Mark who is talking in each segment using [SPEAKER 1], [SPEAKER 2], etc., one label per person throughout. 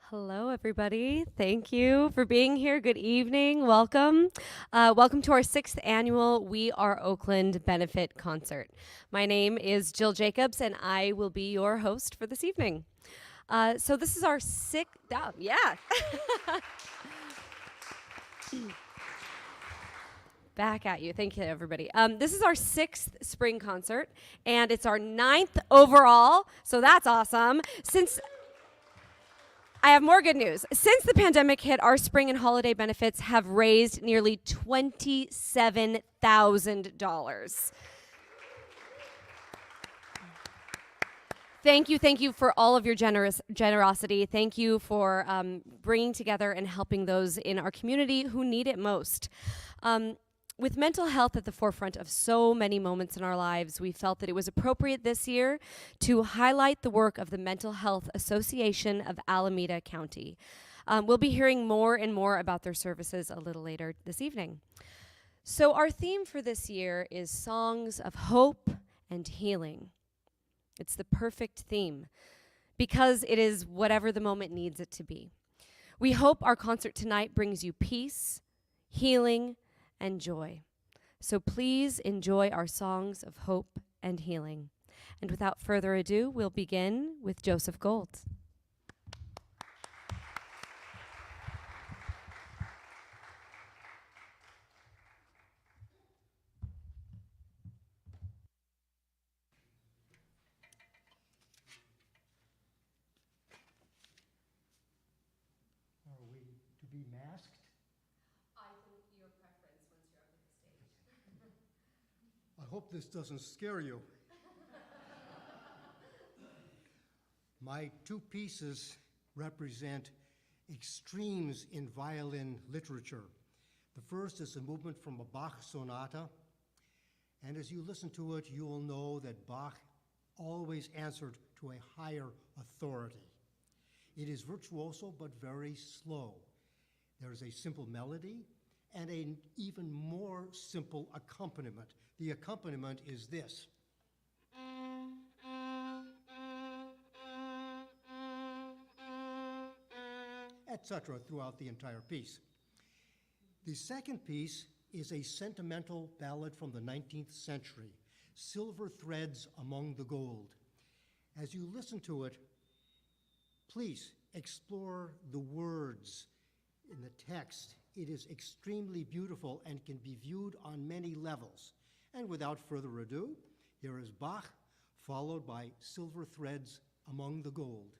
[SPEAKER 1] Hello, everybody. Thank you for being here. Good evening. Welcome. Welcome to our 6th annual We Are Oakland benefit concert. My name is Jill Jacobs, and I will be your host for this evening. So this is our sixth. Oh, yeah. Back at you. Thank you, everybody. This is our 6th spring concert, and it's our 9th overall, so that's awesome. I have more good news. Since the pandemic hit, our spring and holiday benefits have raised nearly $27,000. Thank you for all of your generosity. Thank you for bringing together and helping those in our community who need it most. With mental health at the forefront of so many moments in our lives, we felt that it was appropriate this year to highlight the work of the Mental Health Association of Alameda County. We'll be hearing more and more about their services a little later this evening. So our theme for this year is Songs of Hope and Healing. It's the perfect theme because it is whatever the moment needs it to be. We hope our concert tonight brings you peace, healing, and joy. So please enjoy our songs of hope and healing. And without further ado, we'll begin with Joseph Gold.
[SPEAKER 2] Are we to be masked? I hope this doesn't scare you. My two pieces represent extremes in violin literature. The first is a movement from a Bach sonata, and as you listen to it, you will know that Bach always answered to a higher authority. It is virtuoso but very slow. There is a simple melody and an even more simple accompaniment. The accompaniment is this. Etc. throughout the entire piece. The second piece is a sentimental ballad from the 19th century, Silver Threads Among the Gold. As you listen to it, please explore the words in the text. It is extremely beautiful and can be viewed on many levels. And without further ado, here is Bach, followed by Silver Threads Among the Gold.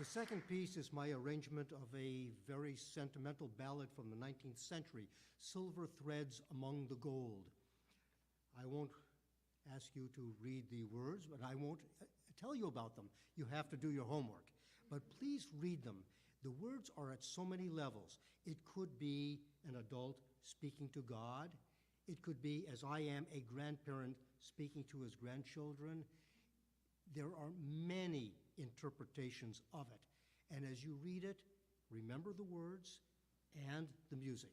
[SPEAKER 2] The second piece is my arrangement of a very sentimental ballad from the 19th century, Silver Threads Among the Gold. I won't ask you to read the words, but I won't tell you about them. You have to do your homework. But please read them. The words are at so many levels. It could be an adult speaking to God. It could be, as I am, a grandparent speaking to his grandchildren. There are many interpretations of it. And as you read it, remember the words and the music.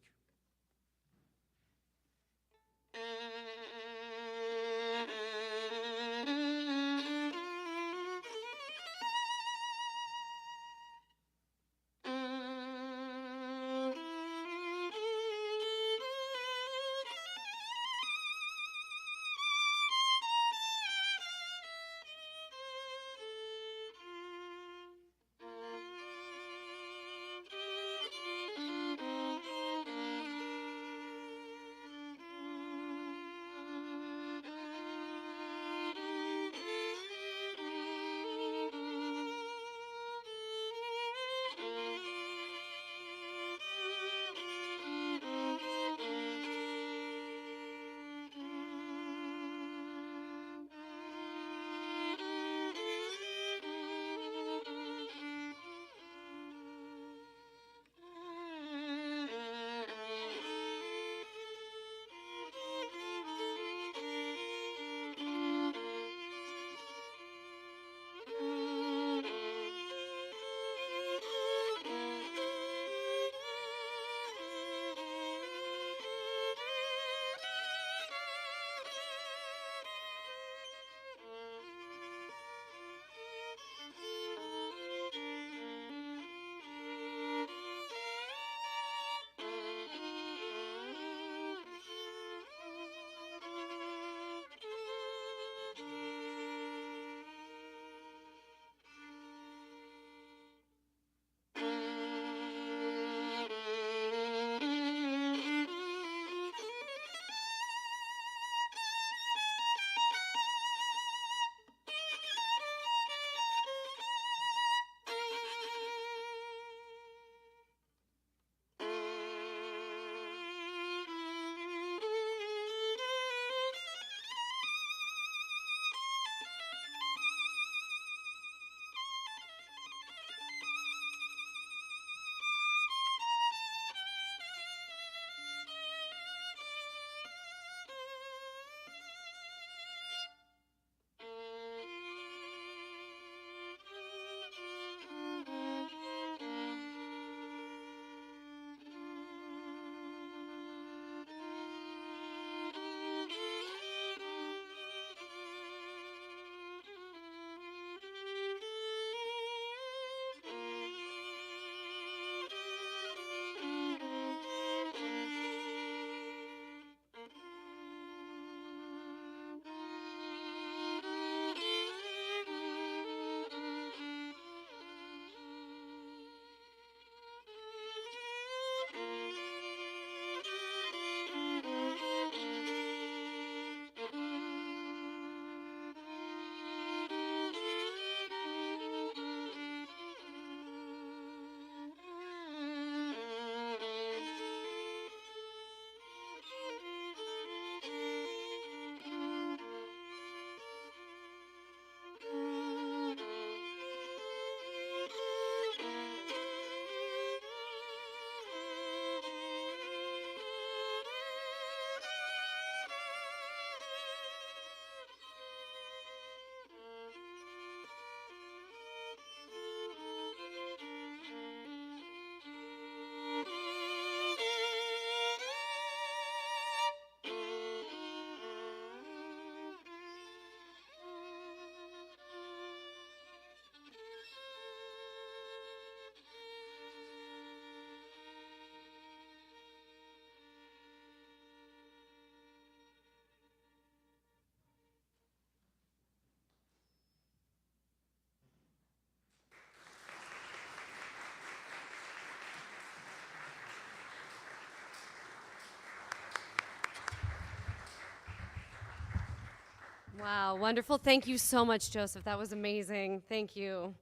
[SPEAKER 1] Wow, wonderful. Thank you so much, Joseph. That was amazing. Thank you.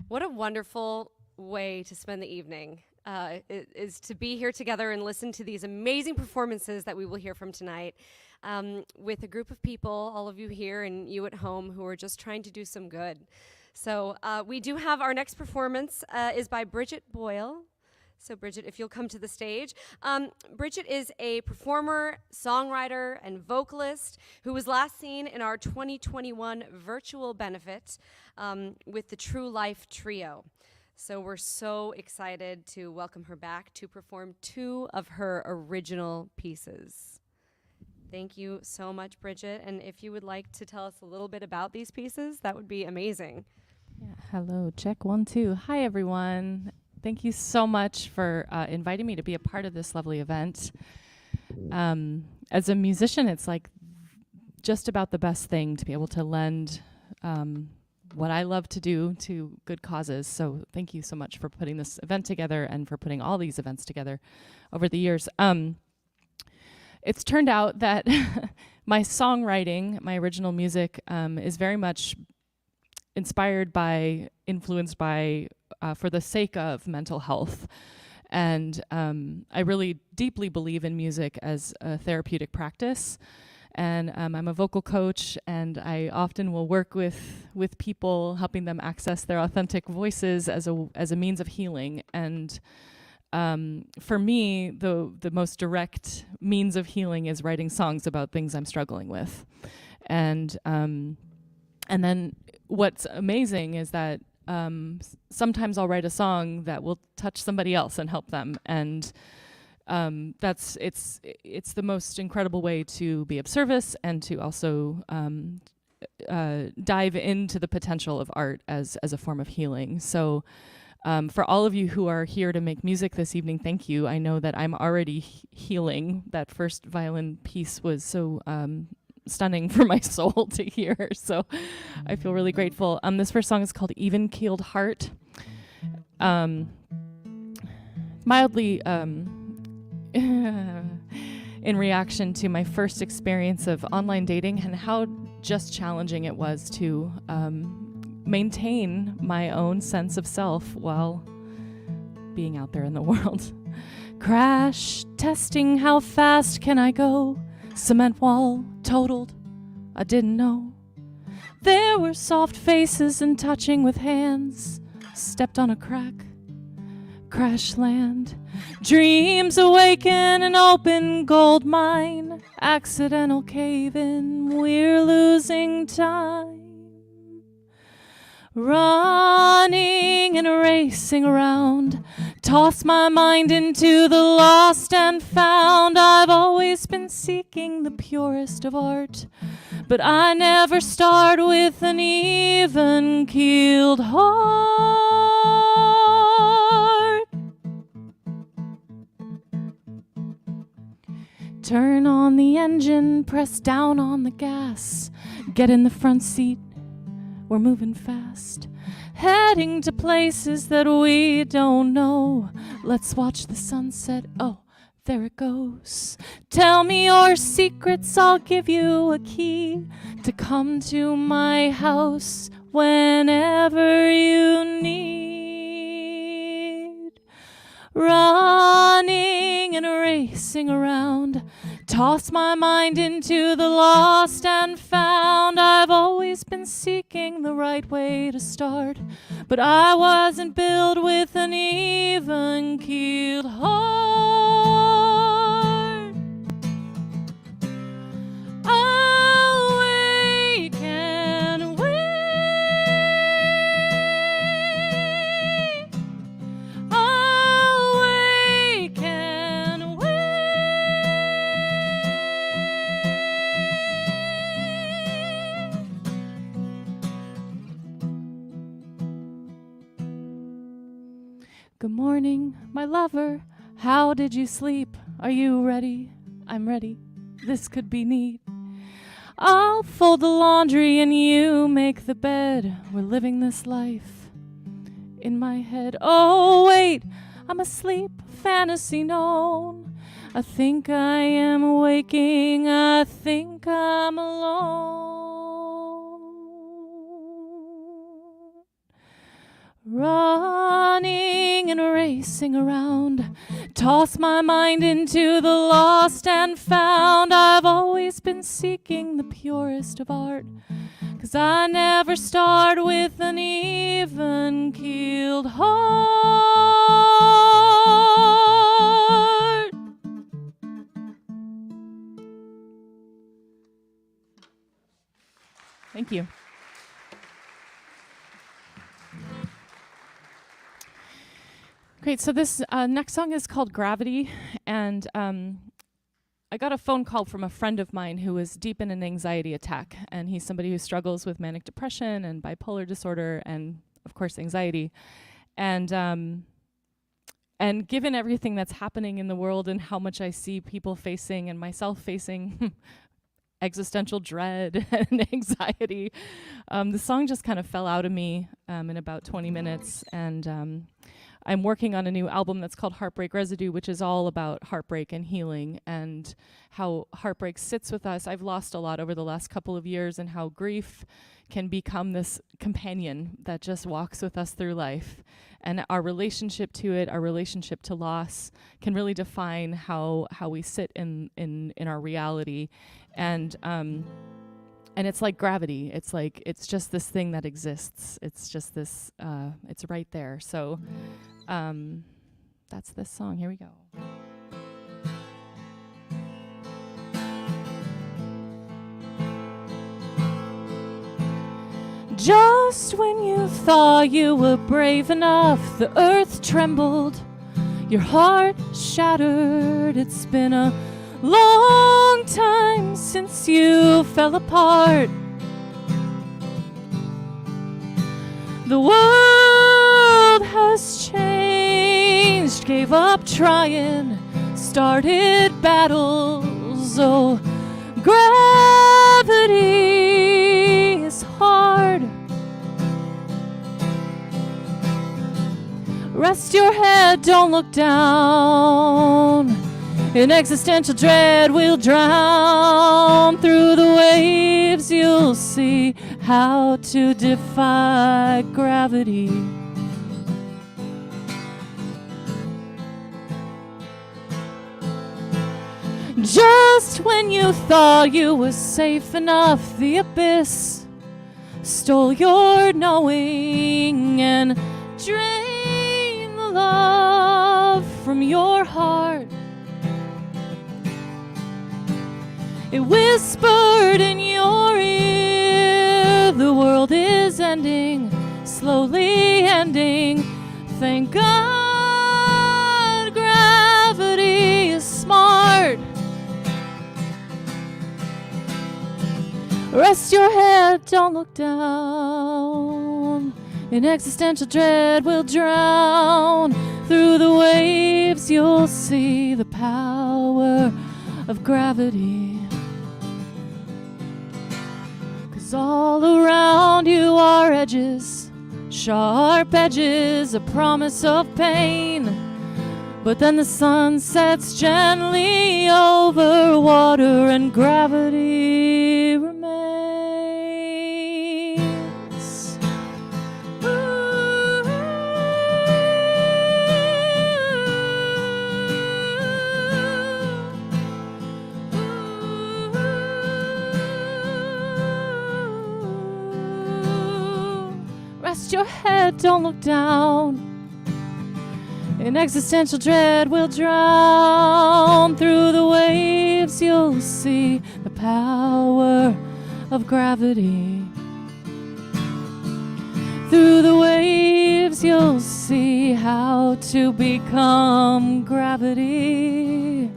[SPEAKER 1] What a wonderful way to spend the evening, is to be here together and listen to these amazing performances that we will hear from tonight, with a group of people, all of you here and you at home, who are just trying to do some good. So we do have our next performance is by Bridget Boyle. So Bridget, if you'll come to the stage. Bridget is a performer, songwriter, and vocalist who was last seen in our 2021 virtual benefit with the True Life Trio. So we're so excited to welcome her back to perform 2 of her original pieces. Thank you so much, Bridget. And if you would like to tell us a little bit about these pieces, that would be amazing.
[SPEAKER 3] Yeah, hello, check 1, 2. Hi, everyone. Thank you so much for inviting me to be a part of this lovely event. As a musician, it's like just about the best thing to be able to lend what I love to do to good causes. So thank you so much for putting this event together and for putting all these events together over the years. It's turned out that my songwriting, my original music, is very much inspired by, influenced by, for the sake of mental health. And I really deeply believe in music as a therapeutic practice. And I'm a vocal coach, and I often will work with people, helping them access their authentic voices as a means of healing. And for me, the most direct means of healing is writing songs about things I'm struggling with. And then what's amazing is that sometimes I'll write a song that will touch somebody else and help them, and it's the most incredible way to be of service and to also dive into the potential of art as a form of healing. So for all of you who are here to make music this evening, thank you. I know that I'm already healing. That first violin piece was so stunning for my soul to hear, so I feel really grateful. This first song is called Even Keeled Heart. Mildly in reaction to my first experience of online dating and how just challenging it was to maintain my own sense of self while being out there in the world. Crash testing, how fast can I go? Cement wall totaled, I didn't know. There were soft faces and touching with hands. Stepped on a crack, crash land. Dreams awaken, an open gold mine. Accidental cave-in, we're losing time. Running and racing around, toss my mind into the lost and found. I've always been seeking the purest of art, but I never start with an even-keeled heart. Turn on the engine, press down on the gas, get in the front seat, we're moving fast, heading to places that we don't know. Let's watch the sunset. Oh, there it goes. Tell me your secrets, I'll give you a key to come to my house whenever you need. Running and racing around, toss my mind into the lost and found. I've always been seeking the right way to start, but I wasn't built with an even-keeled heart. Awake and wait. Awake and wait. Good morning, my lover. How did you sleep? Are you ready? I'm ready. This could be neat. I'll fold the laundry and you make the bed. We're living this life in my head. Oh, wait, I'm asleep, fantasy known. I think I am waking. I think I'm alone, running and racing around, toss my mind into the lost and found. I've always been seeking the purest of art, 'cause I never start with an even-keeled heart. Thank you. Great, so this next song is called Gravity, and I got a phone call from a friend of mine who was deep in an anxiety attack, and he's somebody who struggles with manic depression and bipolar disorder and, of course, anxiety. And given everything that's happening in the world and how much I see people facing and myself facing existential dread and anxiety, the song just kind of fell out of me in about 20 minutes, and I'm working on a new album that's called Heartbreak Residue, which is all about heartbreak and healing and how heartbreak sits with us. I've lost a lot over the last couple of years, and how grief can become this companion that just walks with us through life. And our relationship to it, our relationship to loss, can really define how we sit in our reality. And it's like gravity. It's just this thing that exists. It's just this, it's right there. So that's this song. Here we go. Just when you thought you were brave enough, the earth trembled, your heart shattered. It's been a long time since you fell apart. The world has changed, gave up trying, started battles. Oh, gravity is hard. Rest your head, don't look down. In existential dread we'll drown. Through the waves you'll see how to defy gravity. Just when you thought you were safe enough, the abyss stole your knowing and drained the love from your heart. It whispered in your ear, the world is ending, slowly ending. Thank God gravity is smart. Rest your head, don't look down. In existential dread we'll drown. Through the waves you'll see the power of gravity. 'Cause all around you are edges, sharp edges, a promise of pain. But then the sun sets gently over water and gravity remains. Ooh. Rest your head, don't look down. In existential dread we'll drown. Through the waves you'll see the power of gravity. Through the waves you'll see how to become gravity.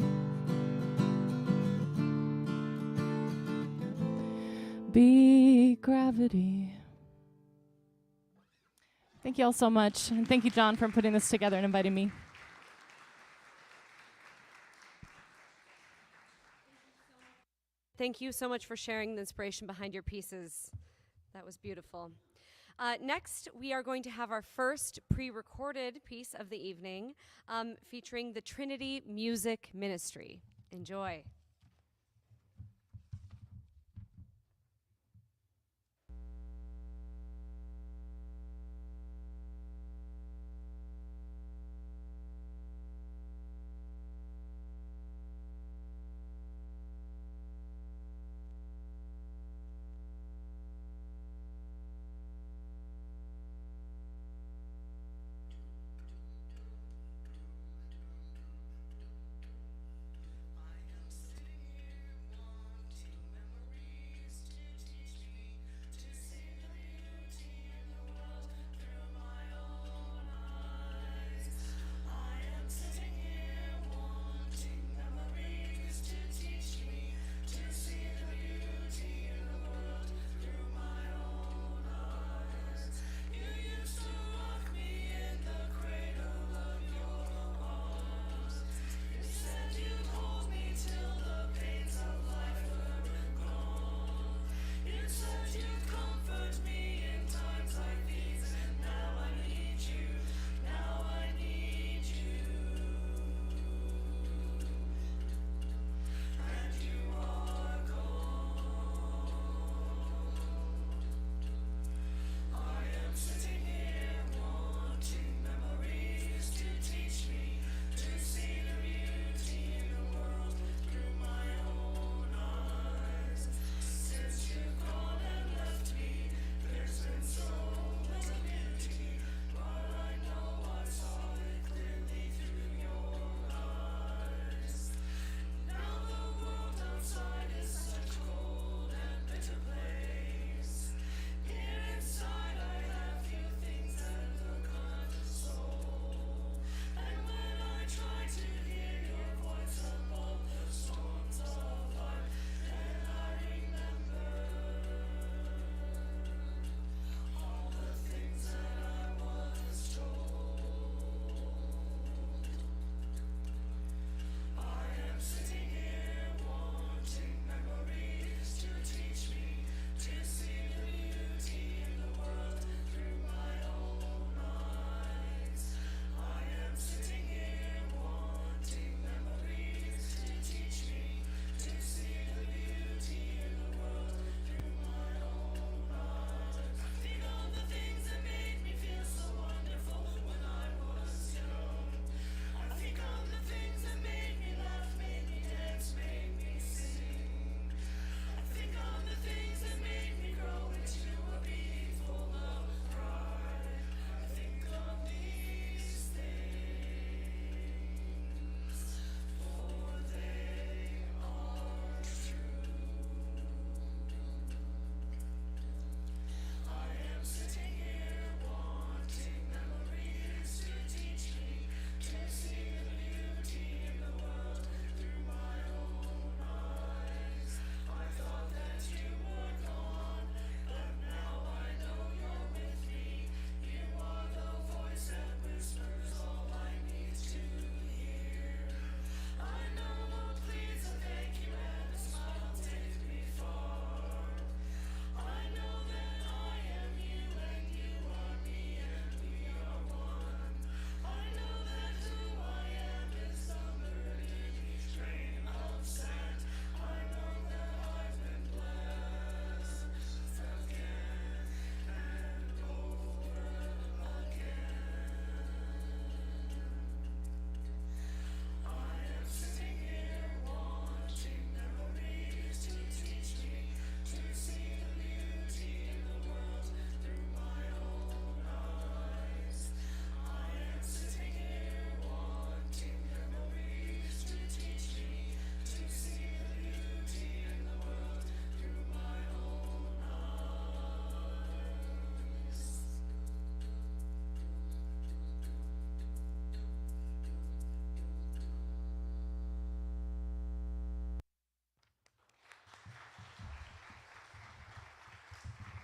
[SPEAKER 3] Be gravity. Thank you all so much. And thank you, John, for putting this together and inviting me.
[SPEAKER 1] Thank you so much for sharing the inspiration behind your pieces. That was beautiful. Next, we are going to have our first pre-recorded piece of the evening featuring the Trinity Music Ministry. Enjoy.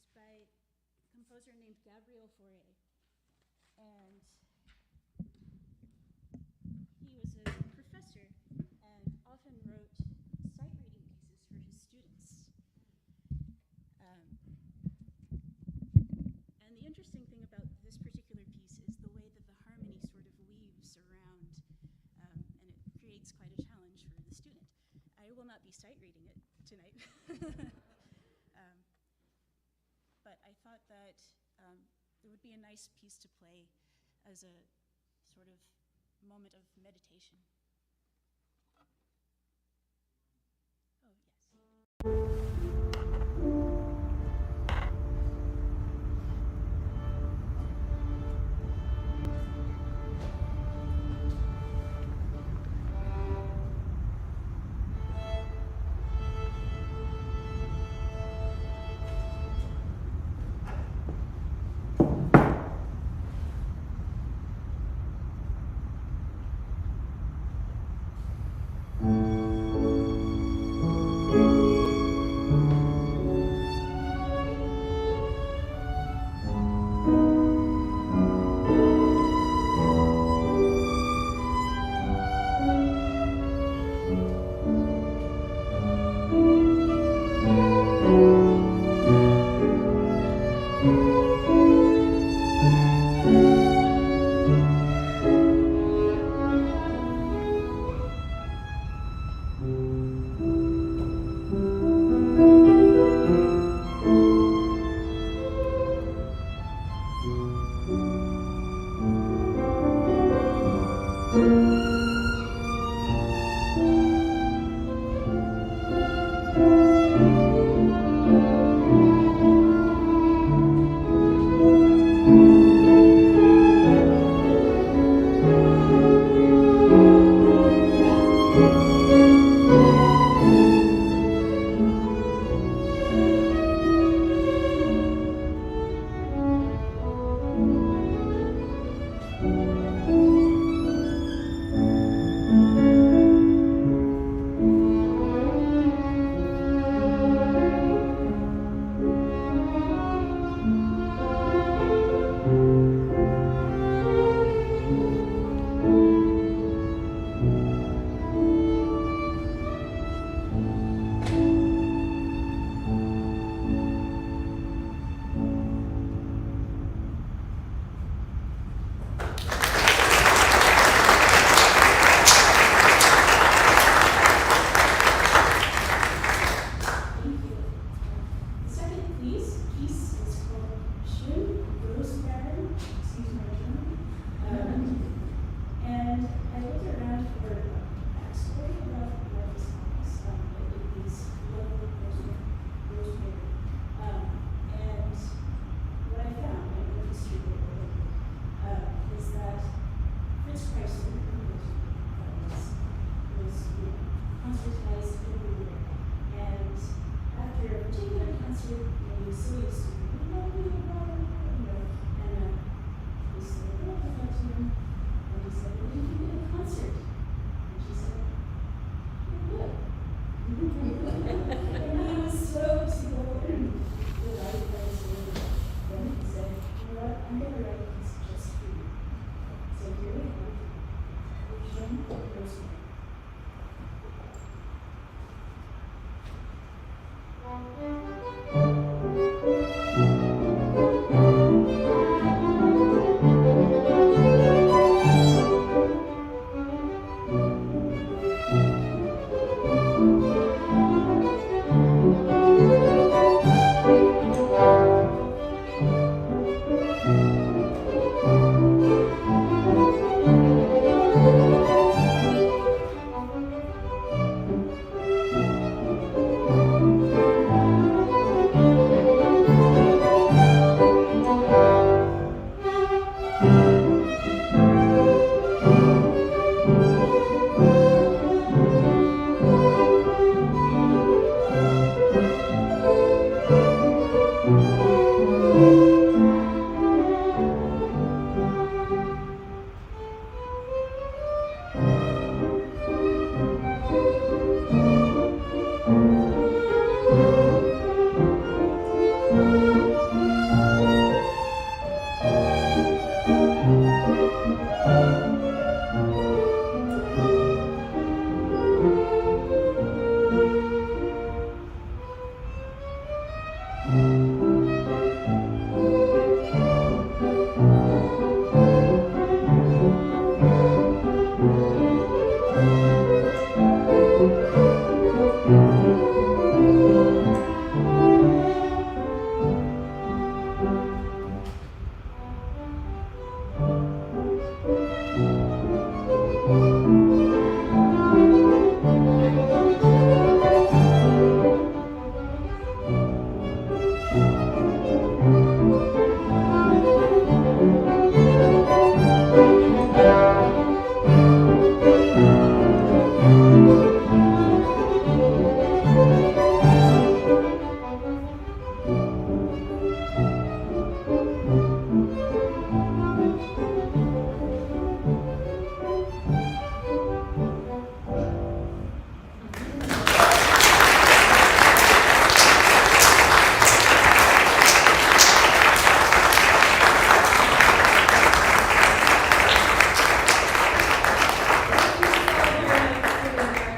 [SPEAKER 4] was by a composer named Gabriel Fauré. And he was a professor and often wrote sight reading pieces for his students. And the interesting thing about this particular piece is the way that the harmony sort of weaves around, and it creates quite a challenge for the student. I will not be sight reading it tonight. But I thought that it would be a nice piece to play as a sort of moment of meditation. Oh, yes.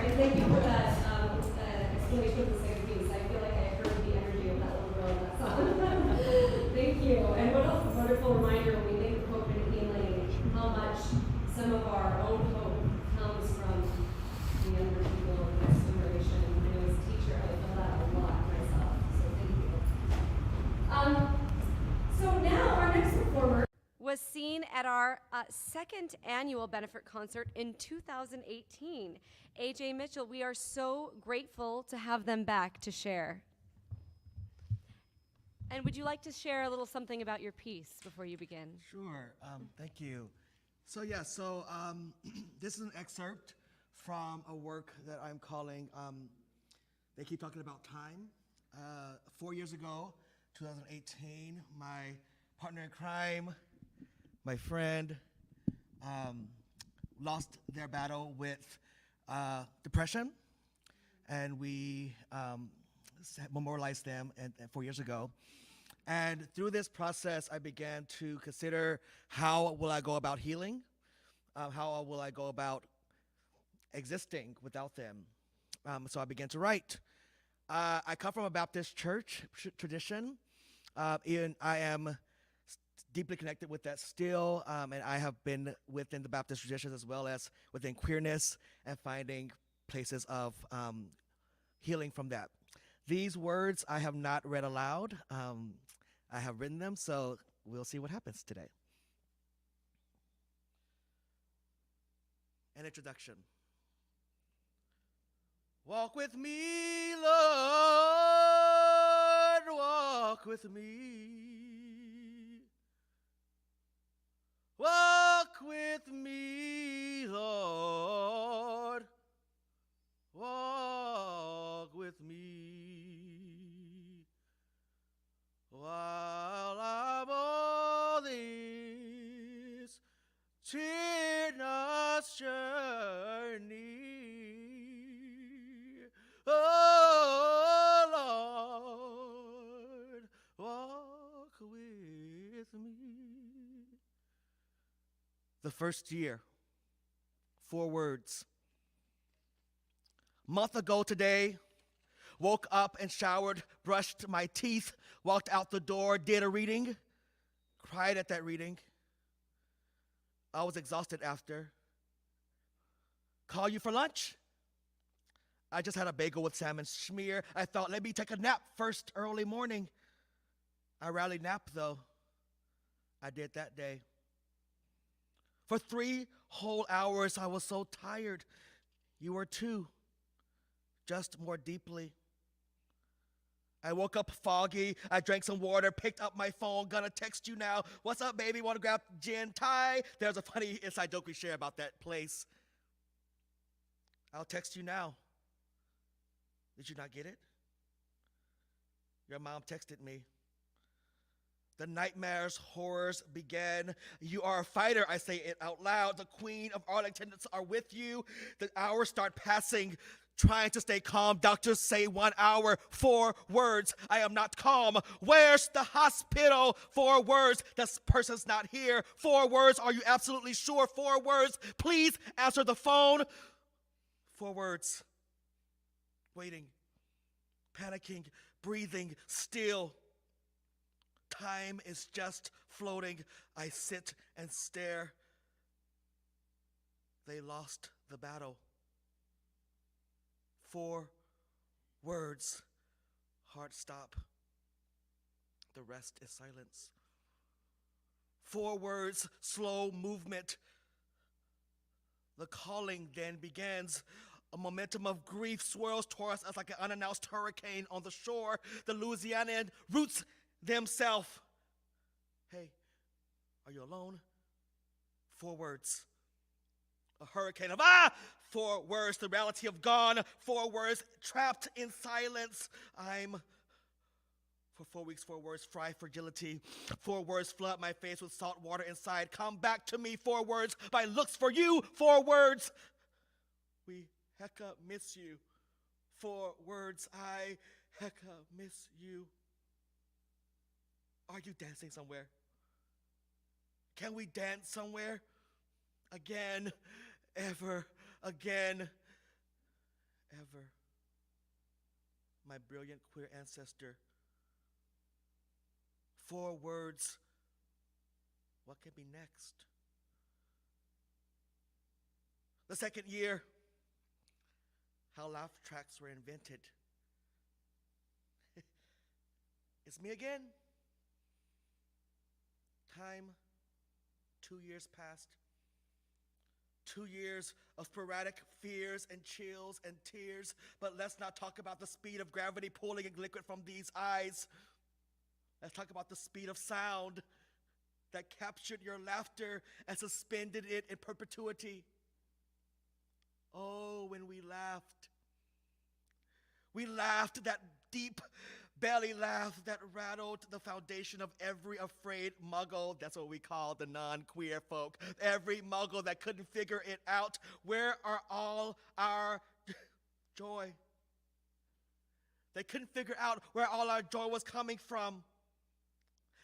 [SPEAKER 1] And thank you for that explanation of the second piece. I feel like I heard the energy of that little girl in that song. Thank you. And what a wonderful reminder when we think of hope and healing, how much some of our own hope comes from the younger people of the next generation. I know as a teacher, I feel that a lot myself. So thank you. So now our next performer was seen at our second annual benefit concert in 2018. AJ Mitchell, we are so grateful to have them back to share. And would you like to share a little something about your piece before you begin?
[SPEAKER 5] Sure. Thank you. So this is an excerpt from a work that I'm calling They Keep Talking About Time. 4 years ago, 2018, my partner in crime, my friend, lost their battle with depression, and we memorialized them 4 years ago. And through this process, I began to consider how will I go about healing, how will I go about existing without them. So I began to write. I come from a Baptist church tradition. I am deeply connected with that still, and I have been within the Baptist traditions as well as within queerness and finding places of healing from that. These words I have not read aloud. I have written them, so we'll see what happens today. An introduction. Walk with me, Lord, walk with me. Walk with me, Lord, walk with me. While I'm on this tearless journey, oh Lord, walk with me. The first year, 4 words. Month ago today, woke up and showered, brushed my teeth, walked out the door, did a reading, cried at that reading. I was exhausted after. Call you for lunch? I just had a bagel with salmon schmear. I thought, let me take a nap first early morning. I rarely nap though. I did that day. For 3 whole hours, I was so tired. You were too, just more deeply. I woke up foggy. I drank some water, picked up my phone, gonna text you now. What's up, baby? Want to grab gin Thai? There's a funny inside joke we share about that place. I'll text you now. Did you not get it? Your mom texted me. The nightmares, horrors began. You are a fighter, I say it out loud. The queen of Arlington are with you. The hours start passing, trying to stay calm. Doctors say 1 hour, 4 words. I am not calm. Where's the hospital? 4 words. This person's not here. 4 words. Are you absolutely sure? 4 words. Please answer the phone. 4 words. Waiting. panicking, breathing, still. Time is just floating. I sit and stare. They lost the battle. 4 words. Heart stop. The rest is silence. 4 words, slow movement. The calling then begins. A momentum of grief swirls towards us like an unannounced hurricane on the shore. The Louisianian roots themselves. Hey, are you alone? 4 words. A hurricane of 4 words, the reality of gone. 4 words, trapped in silence. I'm, for 4 weeks, 4 words, fry fragility. 4 words, flood my face with salt water inside. Come back to me, 4 words, my looks for you, 4 words. We hecka miss you, 4 words, I hecka miss you. Are you dancing somewhere? Can we dance somewhere? Again, ever, again, ever. My brilliant queer ancestor. 4 words. What can be next? The second year, how laugh tracks were invented. It's me again. Time, 2 years passed. 2 years of sporadic fears and chills and tears, but let's not talk about the speed of gravity pulling a liquid from these eyes. Let's talk about the speed of sound that captured your laughter and suspended it in perpetuity. Oh, when we laughed. We laughed, that deep belly laugh that rattled the foundation of every afraid muggle. That's what we call the non-queer folk. Every muggle that couldn't figure it out. Where are all our joy? They couldn't figure out where all our joy was coming from.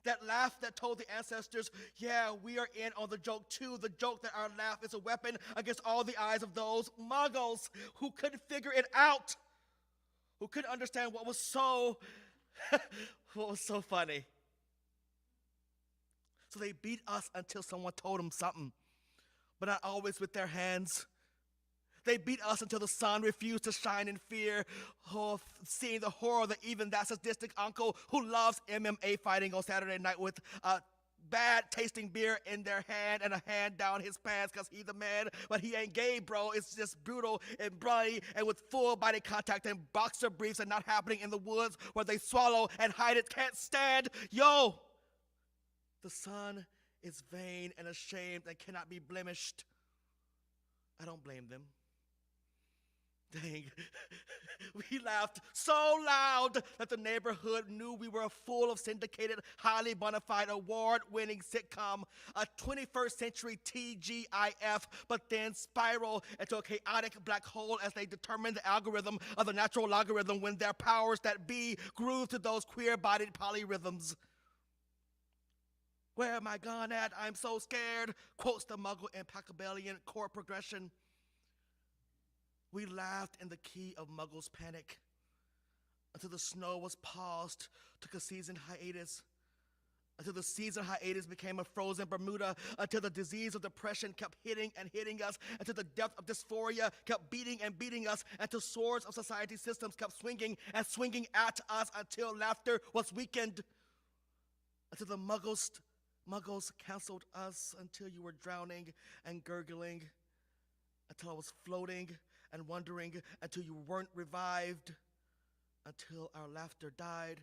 [SPEAKER 5] That laugh that told the ancestors, yeah, we are in on the joke too. The joke that our laugh is a weapon against all the eyes of those muggles who couldn't figure it out, who couldn't understand what was so funny. So they beat us until someone told them something, but not always with their hands. They beat us until the sun refused to shine in fear. Oh, seeing the horror that even that sadistic uncle who loves MMA fighting on Saturday night with a bad tasting beer in their hand and a hand down his pants because he's a man, but he ain't gay, bro. It's just brutal and bloody and with full body contact and boxer briefs and not happening in the woods where they swallow and hide it. Can't stand. Yo, the sun is vain and ashamed and cannot be blemished. I don't blame them. Dang, we laughed so loud that the neighborhood knew we were full of syndicated, highly bona fide, award-winning sitcom, a 21st century TGIF, but then spiral into a chaotic black hole as they determined the algorithm of the natural logarithm when their powers that be groove to those queer-bodied polyrhythms. Where am I gone at? I'm so scared, quotes the Muggle impeccabilian chord progression. We laughed in the key of Muggles' panic until the snow was paused, took a season hiatus, until the season hiatus became a frozen Bermuda, until the disease of depression kept hitting and hitting us, until the depth of dysphoria kept beating and beating us, until swords of society systems kept swinging and swinging at us, until laughter was weakened, until the Muggles canceled us, until you were drowning and gurgling, until I was floating and wondering, until you weren't revived, until our laughter died,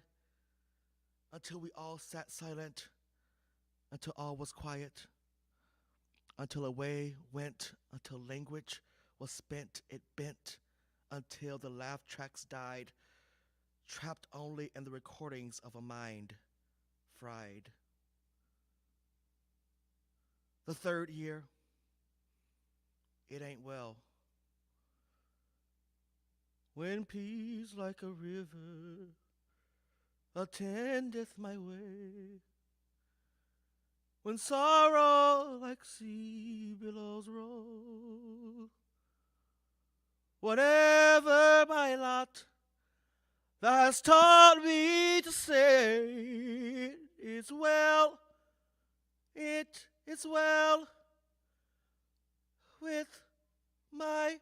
[SPEAKER 5] until we all sat silent, until all was quiet, until away went, until language was spent, it bent, until the laugh tracks died, trapped only in the recordings of a mind fried. The third year, it ain't well. When peace like a river attendeth my way, when sorrow like sea billows roll, whatever my lot, that has taught me to say it is well, it is well with my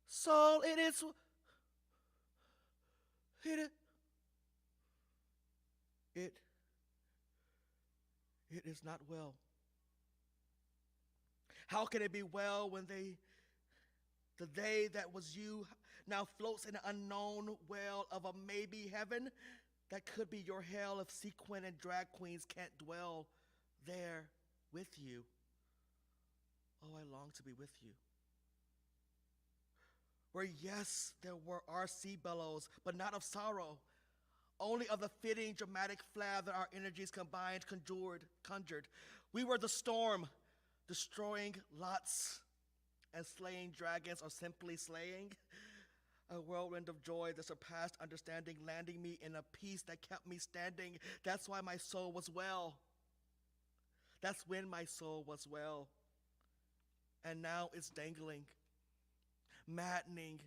[SPEAKER 5] soul. It is not well. How can it be well when the day that was you now floats in an unknown well of a maybe heaven that could be your hell if sequin and drag queens can't dwell there with you? Oh, I long to be with you. Where yes, there are sea billows, but not of sorrow, only of the fitting dramatic flab that our energies combined conjured. We were the storm, destroying lots and slaying dragons, or simply slaying. A whirlwind of joy that surpassed understanding, landing me in a peace that kept me standing. That's why my soul was well. That's when my soul was well. And now it's dangling, maddening,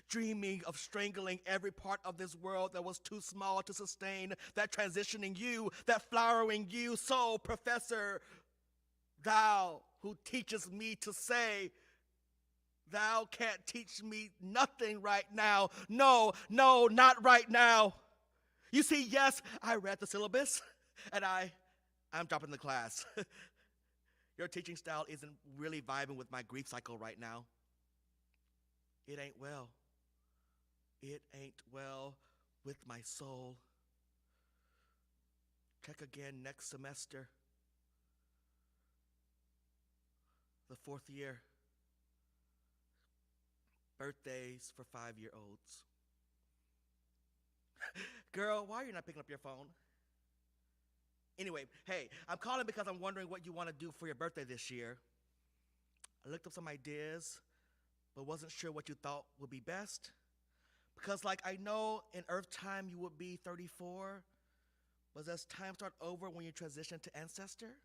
[SPEAKER 5] dreaming of strangling every part of this world that was too small to sustain, that transitioning you, that flowering you. So, Professor, thou who teaches me to say, thou can't teach me nothing right now. No, not right now. You see, yes, I read the syllabus, and I'm dropping the class. Your teaching style isn't really vibing with my grief cycle right now. It ain't well. It ain't well with my soul. Check again next semester. The 4th year. Birthdays for 5-year-olds. Girl, why are you not picking up your phone? Anyway, hey, I'm calling because I'm wondering what you want to do for your birthday this year. I looked up some ideas, but wasn't sure what you thought would be best. Because, like, I know in Earth time you would be 34, but does time start over when you transition to Ancestor?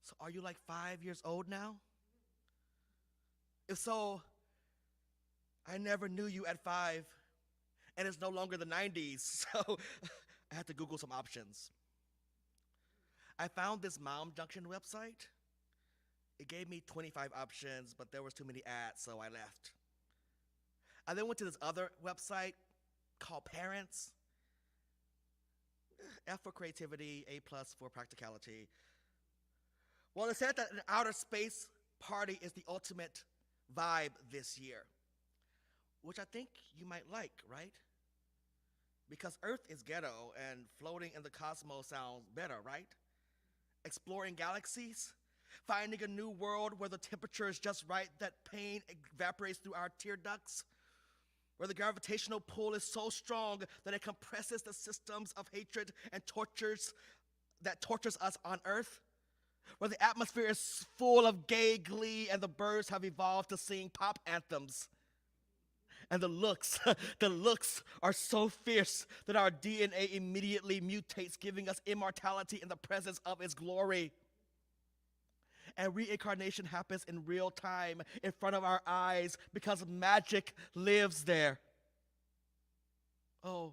[SPEAKER 5] So are you like 5 years old now? If so, I never knew you at 5, and it's no longer the 90s, so I had to Google some options. I found this Mom Junction website. It gave me 25 options, but there was too many ads, so I left. I then went to this other website called Parents. F for creativity, A+ for practicality. Well, it said that an outer space party is the ultimate vibe this year, which I think you might like, right? Because Earth is ghetto and floating in the cosmos sounds better, right? Exploring galaxies, finding a new world where the temperature is just right, that pain evaporates through our tear ducts, where the gravitational pull is so strong that it compresses the systems of hatred and tortures us on Earth, where the atmosphere is full of gay glee and the birds have evolved to sing pop anthems. And the looks are so fierce that our DNA immediately mutates, giving us immortality in the presence of its glory. And reincarnation happens in real time in front of our eyes because magic lives there. Oh,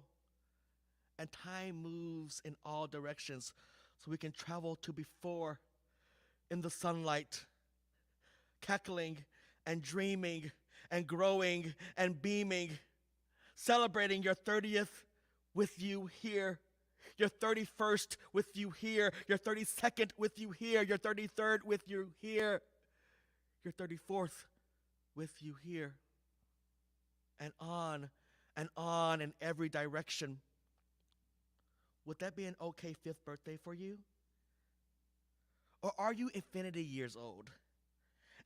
[SPEAKER 5] and time moves in all directions so we can travel to before in the sunlight, cackling and dreaming and growing and beaming, celebrating your 30th with you here, your 31st with you here, your 32nd with you here, your 33rd with you here, your 34th with you here, and on in every direction. Would that be an okay 5th birthday for you? Or are you infinity years old?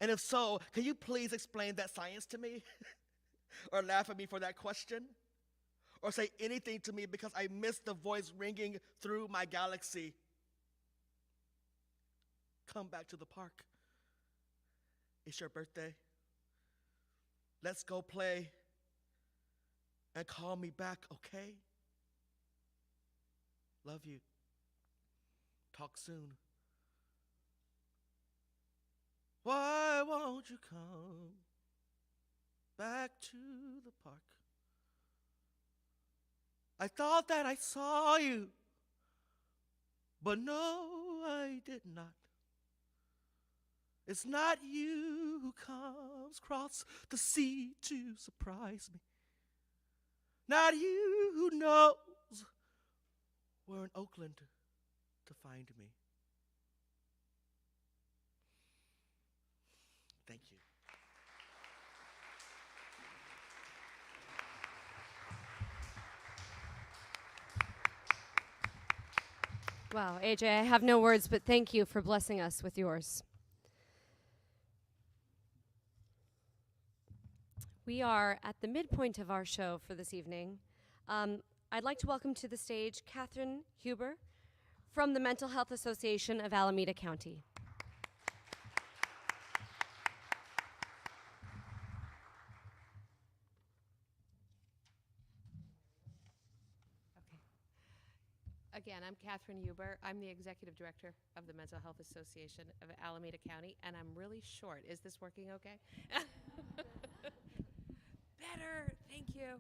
[SPEAKER 5] And if so, can you please explain that science to me? Or laugh at me for that question? Or say anything to me because I missed the voice ringing through my galaxy? Come back to the park. It's your birthday. Let's go play. And call me back, okay? Love you. Talk soon. Why won't you come back to the park? I thought that I saw you, but no, I did not. It's not you who comes across the sea to surprise me. Not you who knows where in Oakland to find me. Thank you.
[SPEAKER 1] Wow, AJ, I have no words, but thank you for blessing us with yours. We are at the midpoint of our show for this evening. I'd like to welcome to the stage Catherine Huber from the Mental Health Association of Alameda County.
[SPEAKER 6] Again, I'm Catherine Huber. I'm the Executive Director of the Mental Health Association of Alameda County, and I'm really short. Is this working okay? Better. Thank you.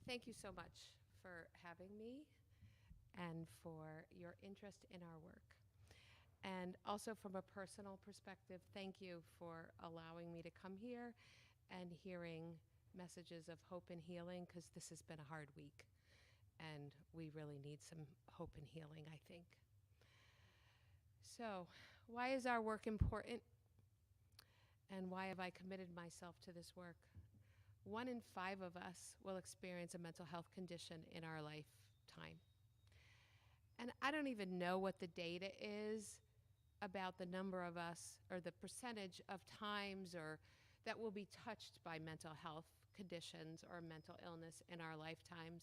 [SPEAKER 6] Thank you so much for having me and for your interest in our work. And also from a personal perspective, thank you for allowing me to come here and hearing messages of hope and healing, because this has been a hard week. And we really need some hope and healing, I think. So, why is our work important? And why have I committed myself to this work? 1 in 5 of us will experience a mental health condition in our lifetime. And I don't even know what the data is about the number of us, or the percentage of times or that will be touched by mental health conditions or mental illness in our lifetimes.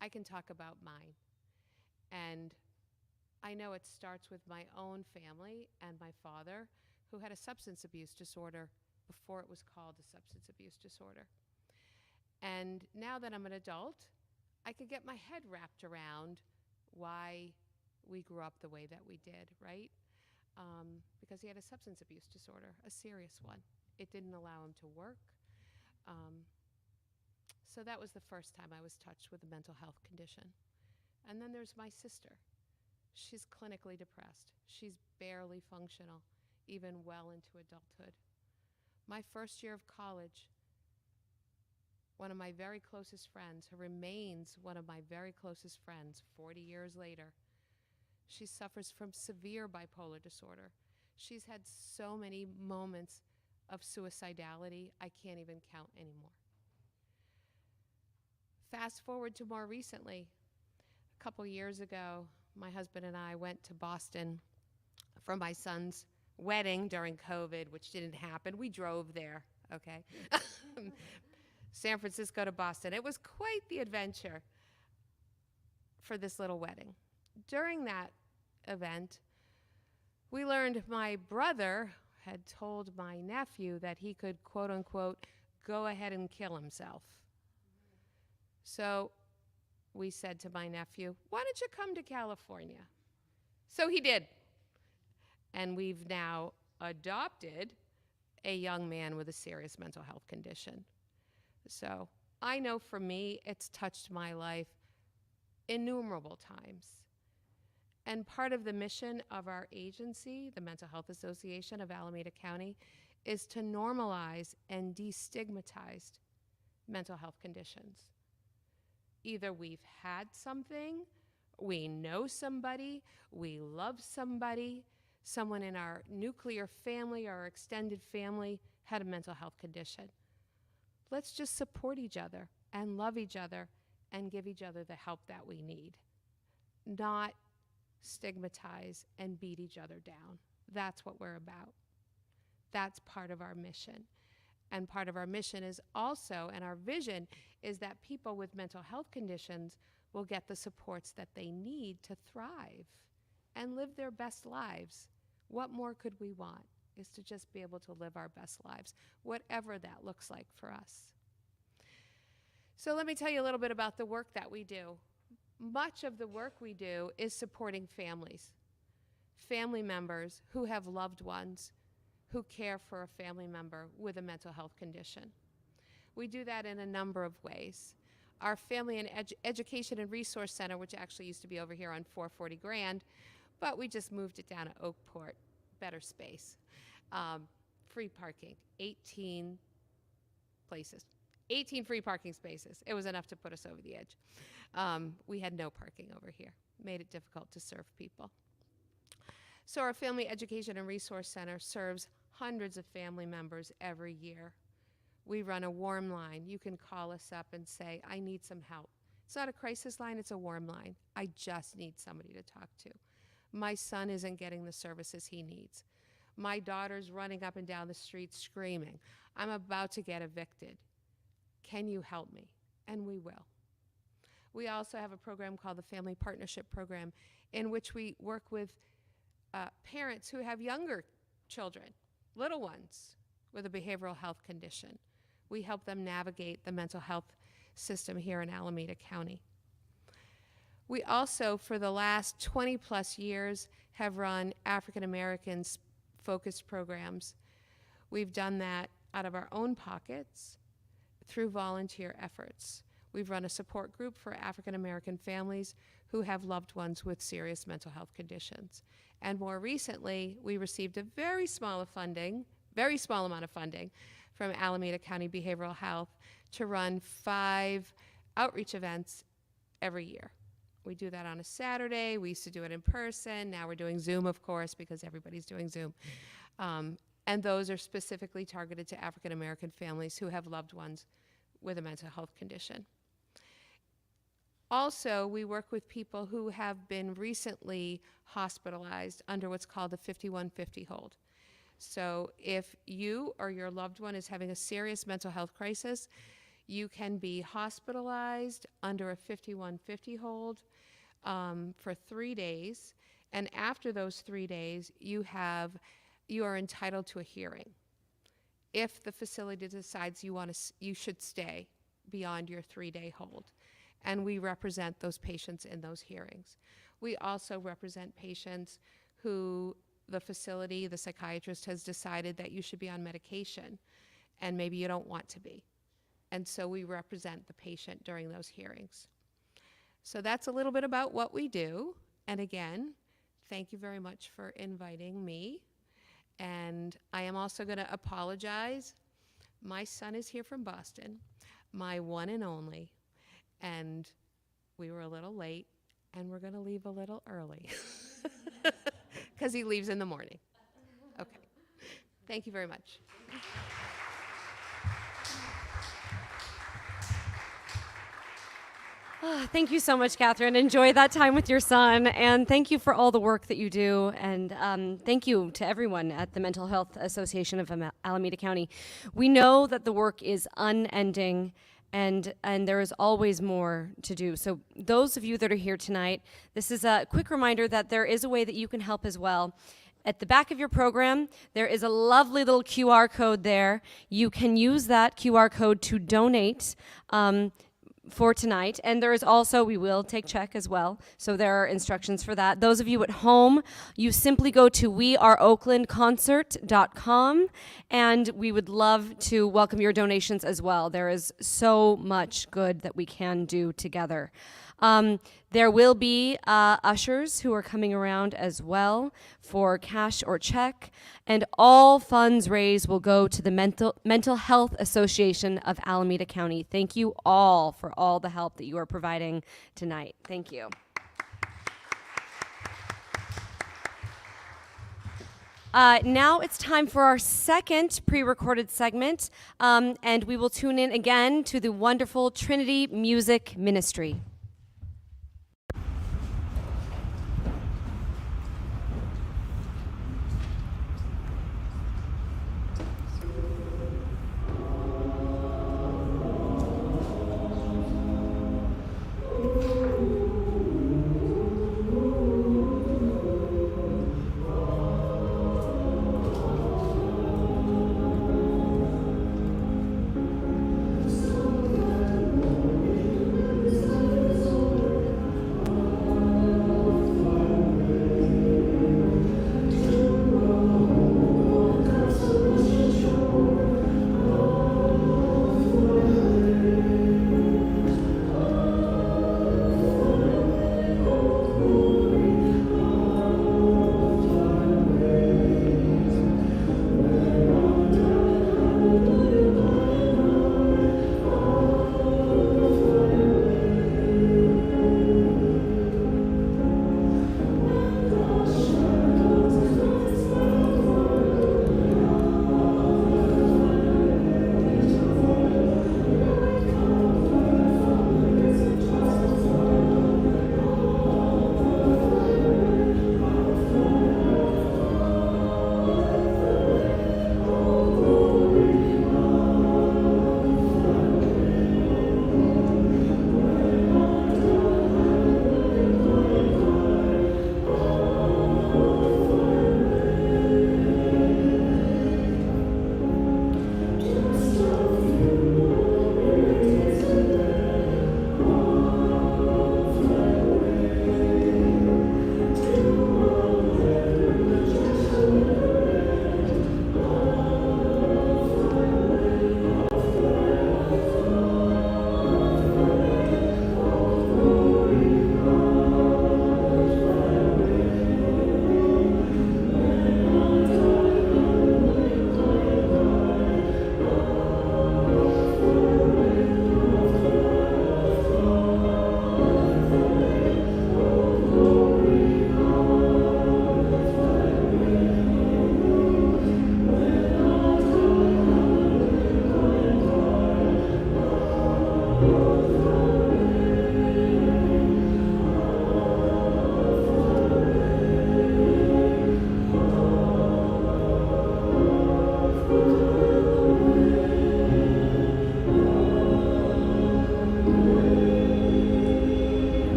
[SPEAKER 6] I can talk about mine. And I know it starts with my own family and my father, who had a substance abuse disorder before it was called a substance abuse disorder. And now that I'm an adult, I could get my head wrapped around why we grew up the way that we did, right? Because he had a substance abuse disorder, a serious one. It didn't allow him to work. So that was the first time I was touched with a mental health condition. And then there's my sister. She's clinically depressed. She's barely functional, even well into adulthood. My first year of college, one of my very closest friends, who remains one of my very closest friends 40 years later, she suffers from severe bipolar disorder. She's had so many moments of suicidality, I can't even count anymore. Fast forward to more recently, a couple years ago, my husband and I went to Boston for my son's wedding during COVID, which didn't happen. We drove there, okay? San Francisco to Boston. It was quite the adventure for this little wedding. During that event, we learned my brother had told my nephew that he could, quote unquote, go ahead and kill himself. So we said to my nephew, why don't you come to California? So he did. And we've now adopted a young man with a serious mental health condition. So I know for me, it's touched my life innumerable times. And part of the mission of our agency, the Mental Health Association of Alameda County, is to normalize and destigmatize mental health conditions. Either we've had something, we know somebody, we love somebody, someone in our nuclear family or our extended family had a mental health condition. Let's just support each other and love each other and give each other the help that we need, not stigmatize and beat each other down. That's what we're about. That's part of our mission. And part of our mission is also, and our vision is that people with mental health conditions will get the supports that they need to thrive and live their best lives. What more could we want is to just be able to live our best lives, whatever that looks like for us. So let me tell you a little bit about the work that we do. Much of the work we do is supporting families, family members who have loved ones who care for a family member with a mental health condition. We do that in a number of ways. Our Family and Education and Resource Center, which actually used to be over here on 440 Grand, but we just moved it down to Oakport, better space. Free parking, 18 places, 18 free parking spaces. It was enough to put us over the edge. We had no parking over here, made it difficult to serve people. So our Family Education and Resource Center serves hundreds of family members every year. We run a warm line. You can call us up and say, I need some help. It's not a crisis line, it's a warm line. I just need somebody to talk to. My son isn't getting the services he needs. My daughter's running up and down the street screaming, I'm about to get evicted. Can you help me? And we will. We also have a program called the Family Partnership Program, in which we work with parents who have younger children, little ones, with a behavioral health condition. We help them navigate the mental health system here in Alameda County. We also, for the last 20 plus years, have run African Americans focused programs. We've done that out of our own pockets through volunteer efforts. We've run a support group for African American families who have loved ones with serious mental health conditions. And more recently, we received a very small amount of funding from Alameda County Behavioral Health to run 5 outreach events every year. We do that on a Saturday. We used to do it in person. Now we're doing Zoom, of course, because everybody's doing Zoom. And those are specifically targeted to African American families who have loved ones with a mental health condition. Also, we work with people who have been recently hospitalized under what's called a 5150 hold. So if you or your loved one is having a serious mental health crisis, you can be hospitalized under a 5150 hold for 3 days. And after those 3 days, you are entitled to a hearing. If the facility decides you should stay beyond your 3-day hold. And we represent those patients in those hearings. We also represent patients who the facility, the psychiatrist has decided that you should be on medication and maybe you don't want to be. And so we represent the patient during those hearings. So that's a little bit about what we do. And again, thank you very much for inviting me. And I am also going to apologize. My son is here from Boston, my one and only, and we were a little late, and we're going to leave a little early because he leaves in the morning. Okay. Thank you very much.
[SPEAKER 1] Thank you so much, Catherine. Enjoy that time with your son, and thank you for all the work that you do, and thank you to everyone at the Mental Health Association of Alameda County. We know that the work is unending, and there is always more to do. So those of you that are here tonight, this is a quick reminder that there is a way that you can help as well. At the back of your program, there is a lovely little QR code there. You can use that QR code to donate for tonight. And there is also, we will take check as well. So there are instructions for that. Those of you at home, you simply go to weareoaklandconcert.com, and we would love to welcome your donations as well. There is so much good that we can do together. There will be ushers who are coming around as well for cash or check, and all funds raised will go to the Mental Health Association of Alameda County. Thank you all for all the help that you are providing tonight. Thank you. Now it's time for our second pre-recorded segment, and we will tune in again to the wonderful Trinity Music Ministry.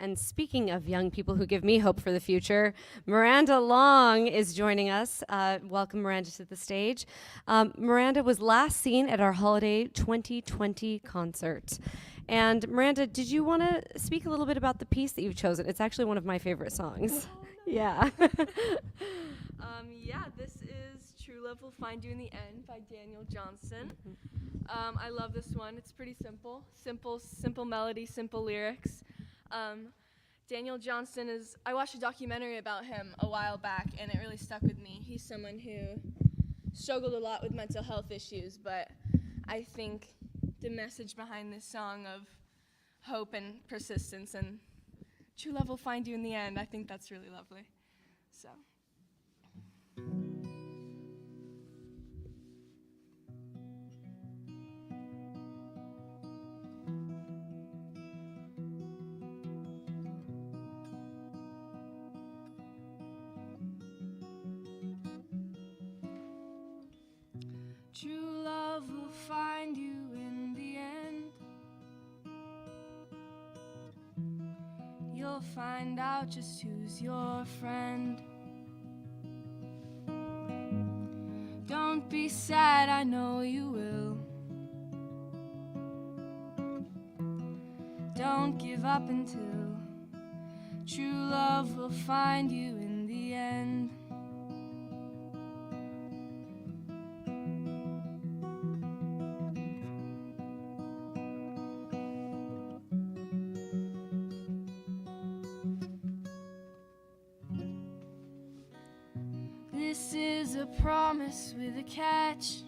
[SPEAKER 1] And speaking of young people who give me hope for the future, Miranda Long is joining us. Welcome, Miranda, to the stage. Miranda was last seen at our Holiday 2020 concert. And Miranda, did you want to speak a little bit about the piece that you've chosen? It's actually one of my favorite songs. Yeah.
[SPEAKER 7] Yeah, this is True Love Will Find You in the End by Daniel Johnston. I love this one. It's pretty simple. Simple melody, simple lyrics. Daniel Johnston I watched a documentary about him a while back, and it really stuck with me. He's someone who struggled a lot with mental health issues, but I think the message behind this song of hope and persistence and true love will find you in the end, I think that's really lovely. So. True love will find you in the end. You'll find out just who's your friend. Don't be sad, I know you will. Don't give up until true love will find you in the end. This is a promise with a catch.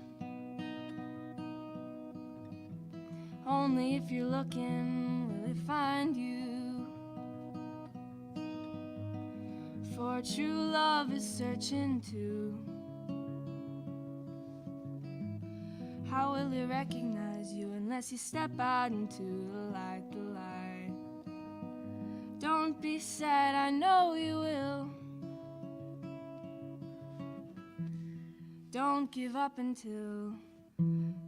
[SPEAKER 7] Only if you're looking will it find you. For true love is searching too. How will it recognize you unless you step out into the light, the light? Don't be sad, I know you will. Don't give up until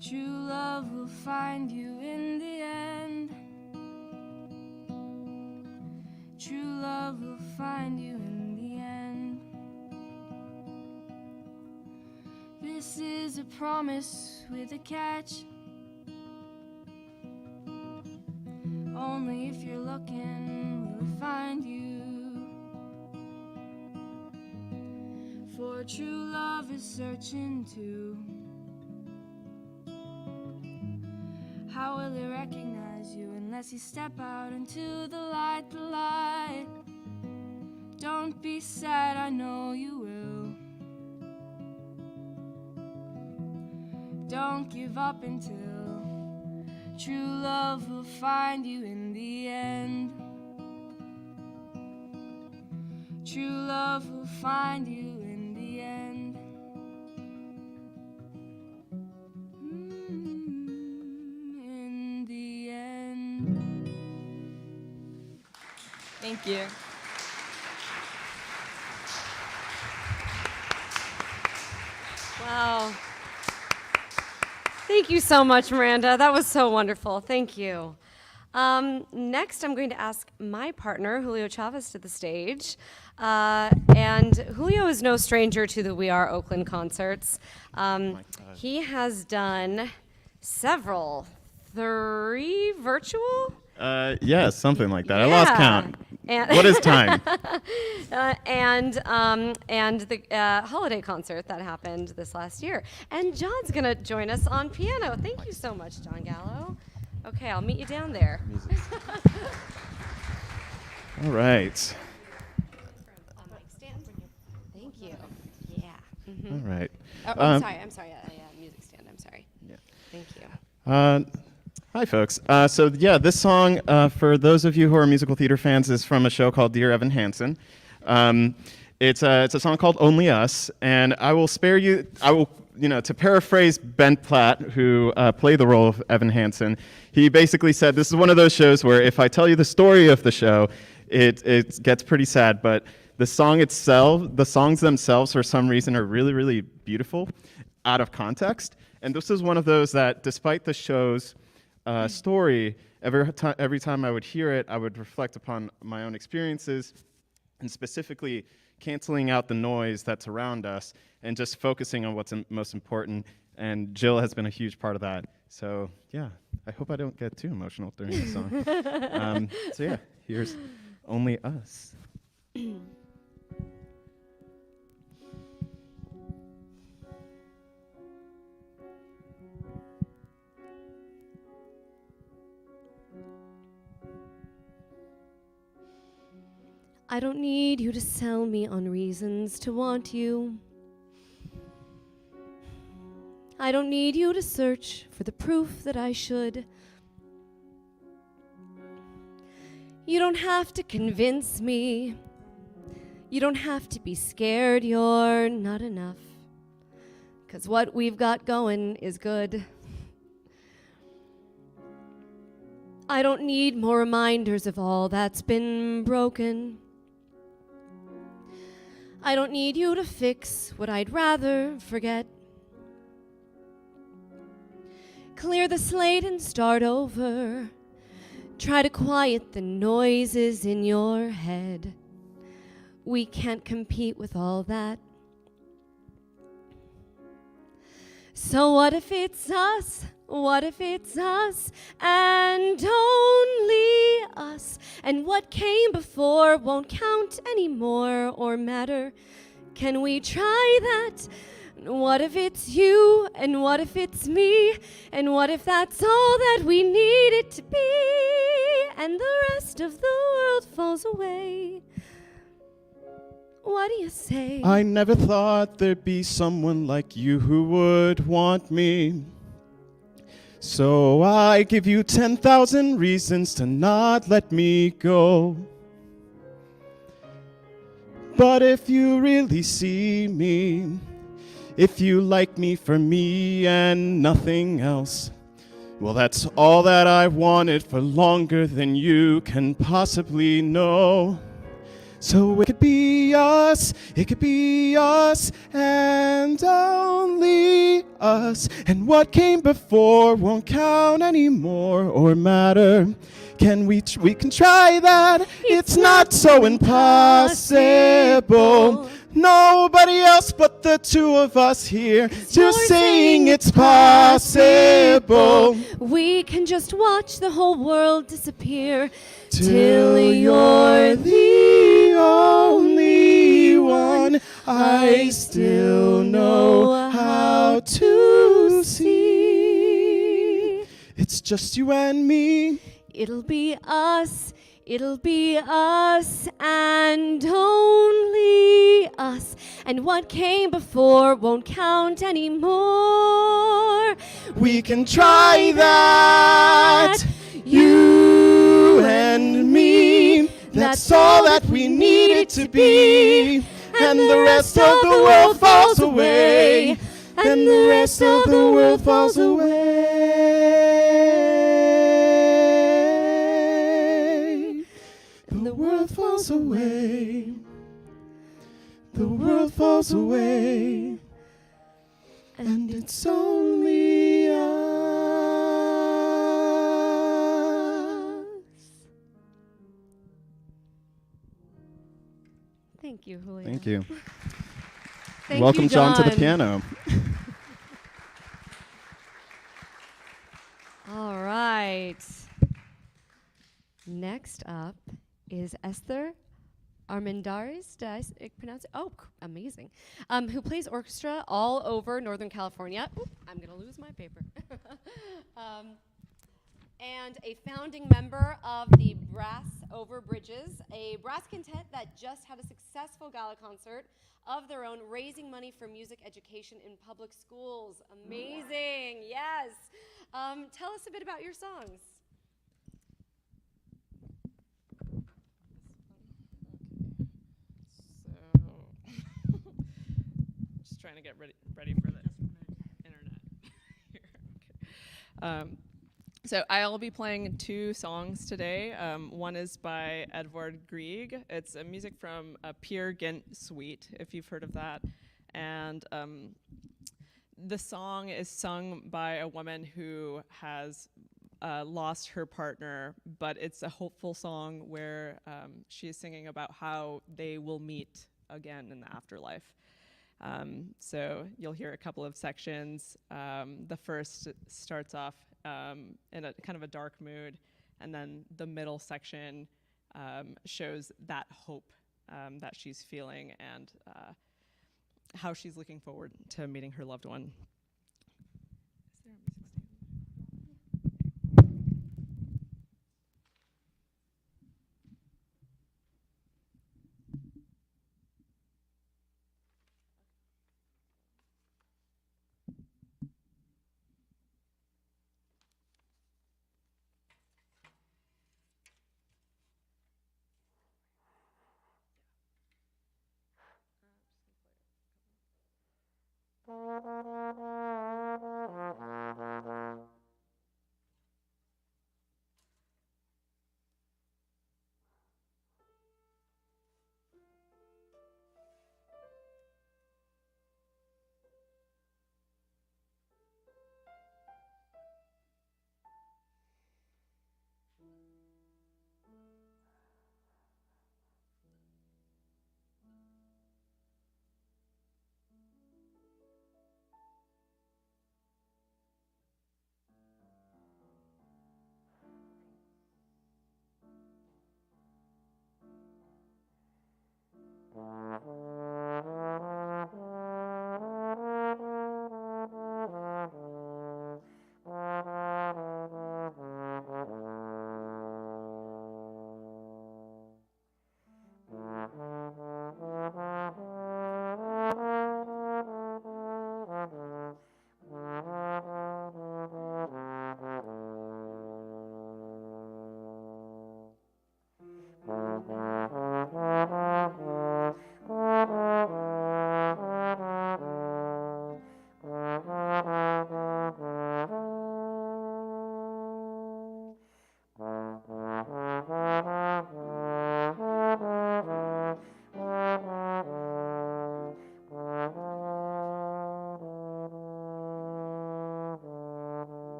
[SPEAKER 7] true love will find you in the end. True love will find you in the end. This is a promise with a catch. Only if you're looking will it find you. For true love is searching too. How will it recognize you unless you step out into the light, the light? Don't be sad, I know you will. Don't give up until true love will find you in the end. True love will find you in the end. In the end. Thank you.
[SPEAKER 1] Wow. Thank you so much, Miranda. That was so wonderful. Thank you. Next, I'm going to ask my partner, Julio Chavez, to the stage. And Julio is no stranger to the We Are Oakland concerts. He has done several, 3 virtual?
[SPEAKER 8] Yeah, something like that. I lost count. What is time?
[SPEAKER 1] And the holiday concert that happened this last year. And John's going to join us on piano. Thank you so much, John Gallo. Okay, I'll meet you down there.
[SPEAKER 8] All right.
[SPEAKER 1] Thank you. Yeah.
[SPEAKER 8] All right.
[SPEAKER 1] Oh, I'm sorry. Music stand. I'm sorry.
[SPEAKER 8] Yeah.
[SPEAKER 1] Thank you.
[SPEAKER 8] Hi, folks. So yeah, this song, for those of you who are musical theater fans, is from a show called Dear Evan Hansen. It's a song called Only Us, and I will spare you. To paraphrase Ben Platt, who played the role of Evan Hansen, he basically said, this is one of those shows where if I tell you the story of the show, it gets pretty sad, but the songs themselves, for some reason, are really, really beautiful out of context. And this is one of those that, despite the show's story, every time I would hear it, I would reflect upon my own experiences, and specifically canceling out the noise that's around us and just focusing on what's most important. And Jill has been a huge part of that. So yeah, I hope I don't get too emotional during the song. So yeah, here's Only Us.
[SPEAKER 1] I don't need you to sell me on reasons to want you. I don't need you to search for the proof that I should. You don't have to convince me. You don't have to be scared you're not enough. 'Cause what we've got going is good. I don't need more reminders of all that's been broken. I don't need you to fix what I'd rather forget. Clear the slate and start over. Try to quiet the noises in your head. We can't compete with all that. So what if it's us? What if it's us and only us? And what came before won't count anymore or matter. Can we try that? What if it's you and what if it's me? And what if that's all that we need it to be? And the rest of the world falls away. What do you say?
[SPEAKER 8] I never thought there'd be someone like you who would want me. So I give you 10,000 reasons to not let me go. But if you really see me, if you like me for me and nothing else, well, that's all that I've wanted for longer than you can possibly know. So it could be us, and only us. And what came before won't count anymore or matter. We can try that, it's not so impossible. Nobody else but the two of us here, just saying it's possible.
[SPEAKER 1] We can just watch the whole world disappear till you're the only one I still know how to see.
[SPEAKER 8] It's just you and me.
[SPEAKER 1] It'll be us and only us. And what came before won't count anymore.
[SPEAKER 8] We can try that, you and me. That's all that we need it to be. And the rest of the world falls away. And the rest of the world falls away. And the world falls away. The world falls away. And it's only us.
[SPEAKER 1] Thank you, Julia.
[SPEAKER 8] Thank you.
[SPEAKER 1] Thank
[SPEAKER 8] Welcome,
[SPEAKER 1] you,
[SPEAKER 8] John, to the
[SPEAKER 1] John.
[SPEAKER 8] piano.
[SPEAKER 1] All right. Next up is Esther Armendariz. Did I pronounce it? Oh, amazing. Who plays orchestra all over Northern California. Oop, I'm going to lose my paper. And a founding member of the Brass Over Bridges, a brass quintet that just had a successful gala concert of their own, raising money for music education in public schools. Amazing, yes. Tell us a bit about your songs.
[SPEAKER 9] Just trying to get ready for the internet. Okay. So I'll be playing two songs today. One is by Edvard Grieg. It's music from a Peer Gynt suite, if you've heard of that. And the song is sung by a woman who has lost her partner, but it's a hopeful song where she is singing about how they will meet again in the afterlife. So you'll hear a couple of sections. The first starts off in a kind of a dark mood, and then the middle section shows that hope that she's feeling and how she's looking forward to meeting her loved one. Is there a music stand?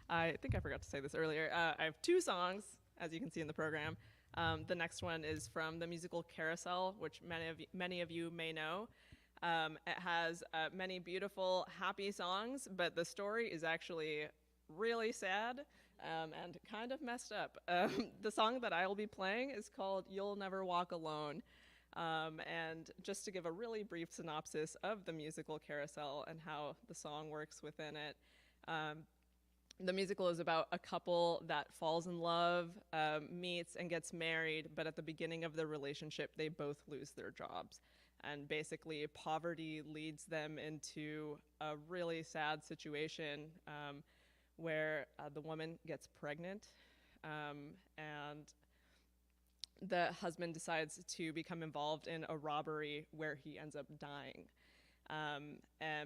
[SPEAKER 9] I think I forgot to say this earlier. I have two songs, as you can see in the program. The next one is from the musical Carousel, which many of you may know. It has many beautiful, happy songs, but the story is actually really sad and kind of messed up. The song that I will be playing is called You'll Never Walk Alone. And just to give a really brief synopsis of the musical Carousel and how the song works within it, the musical is about a couple that falls in love, meets and gets married, but at the beginning of the relationship, they both lose their jobs. And basically, poverty leads them into a really sad situation where the woman gets pregnant and the husband decides to become involved in a robbery where he ends up dying.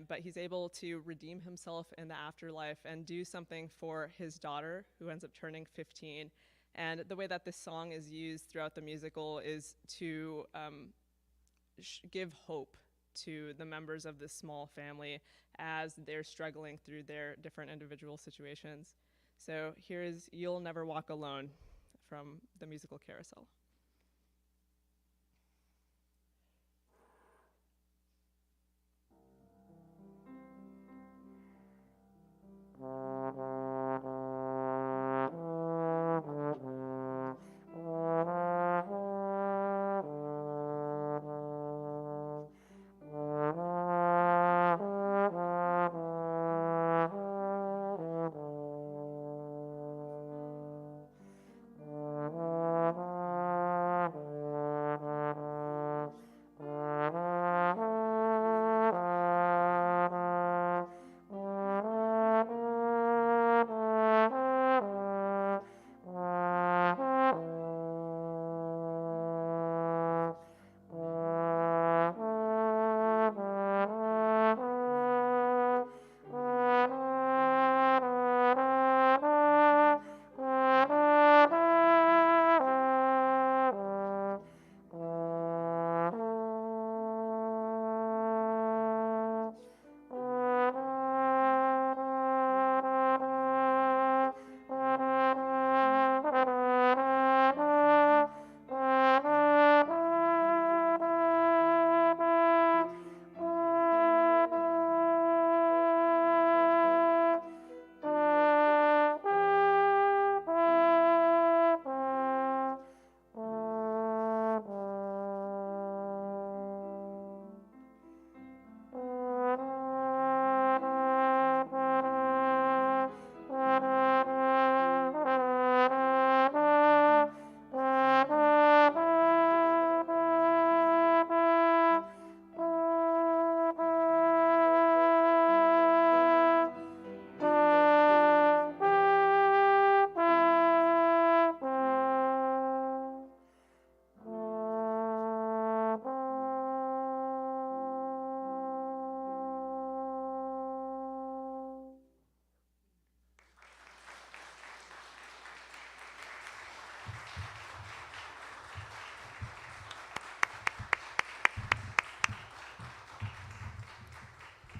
[SPEAKER 9] But he's able to redeem himself in the afterlife and do something for his daughter, who ends up turning 15. And the way that this song is used throughout the musical is to give hope to the members of this small family as they're struggling through their different individual situations. So here's You'll Never Walk Alone from the musical Carousel.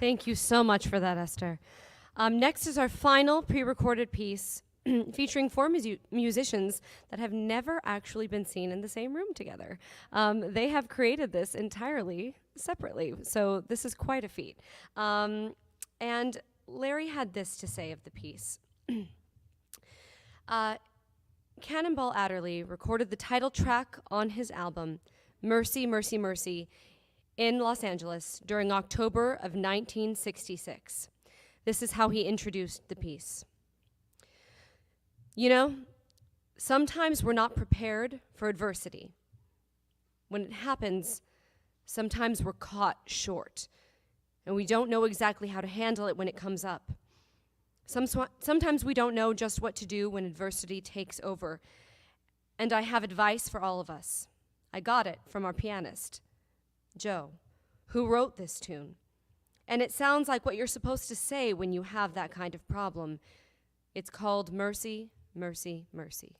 [SPEAKER 1] Thank you so much for that, Esther. Next is our final pre-recorded piece featuring four musicians that have never actually been seen in the same room together. They have created this entirely separately, so this is quite a feat. And Larry had this to say of the piece. Cannonball Adderley recorded the title track on his album, Mercy, Mercy, Mercy, in Los Angeles during October of 1966. This is how he introduced the piece. You know, sometimes we're not prepared for adversity. When it happens, sometimes we're caught short, and we don't know exactly how to handle it when it comes up. Sometimes we don't know just what to do when adversity takes over. And I have advice for all of us. I got it from our pianist, Joe, who wrote this tune. And it sounds like what you're supposed to say when you have that kind of problem. It's called Mercy, Mercy, Mercy.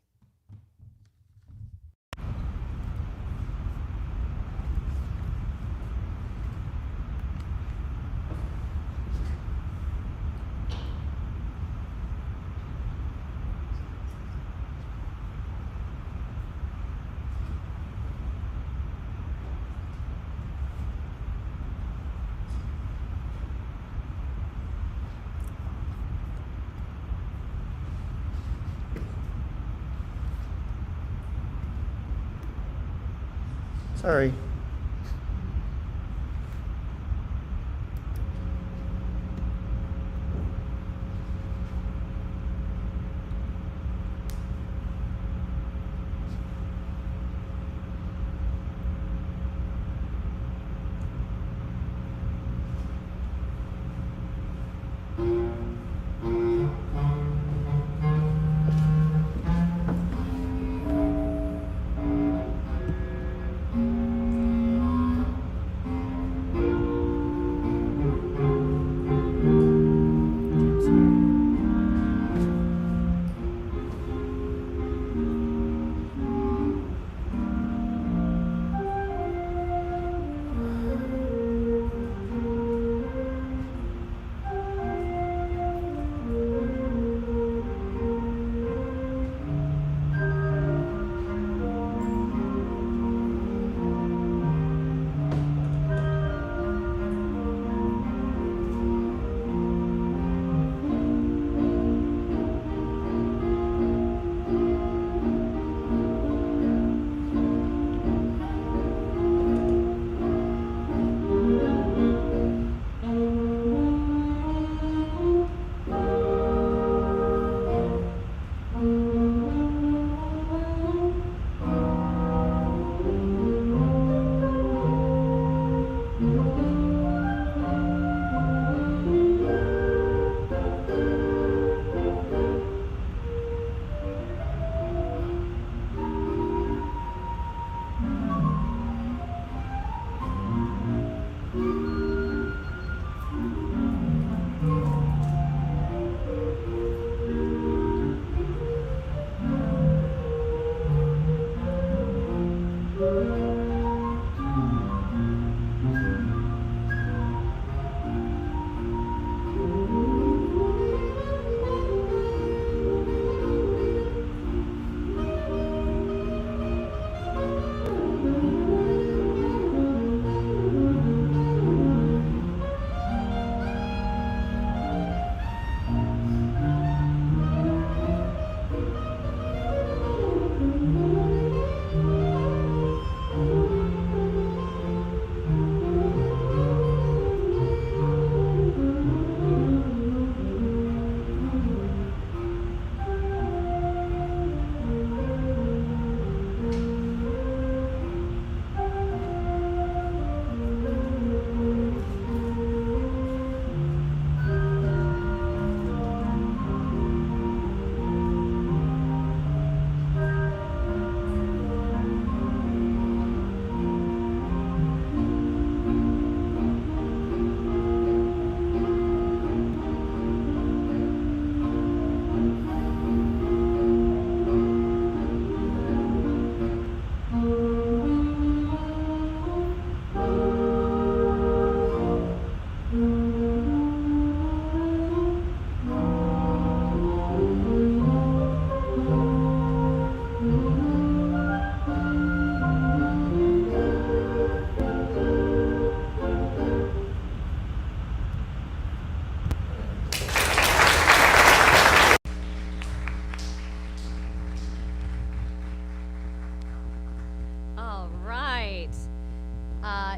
[SPEAKER 8] Sorry.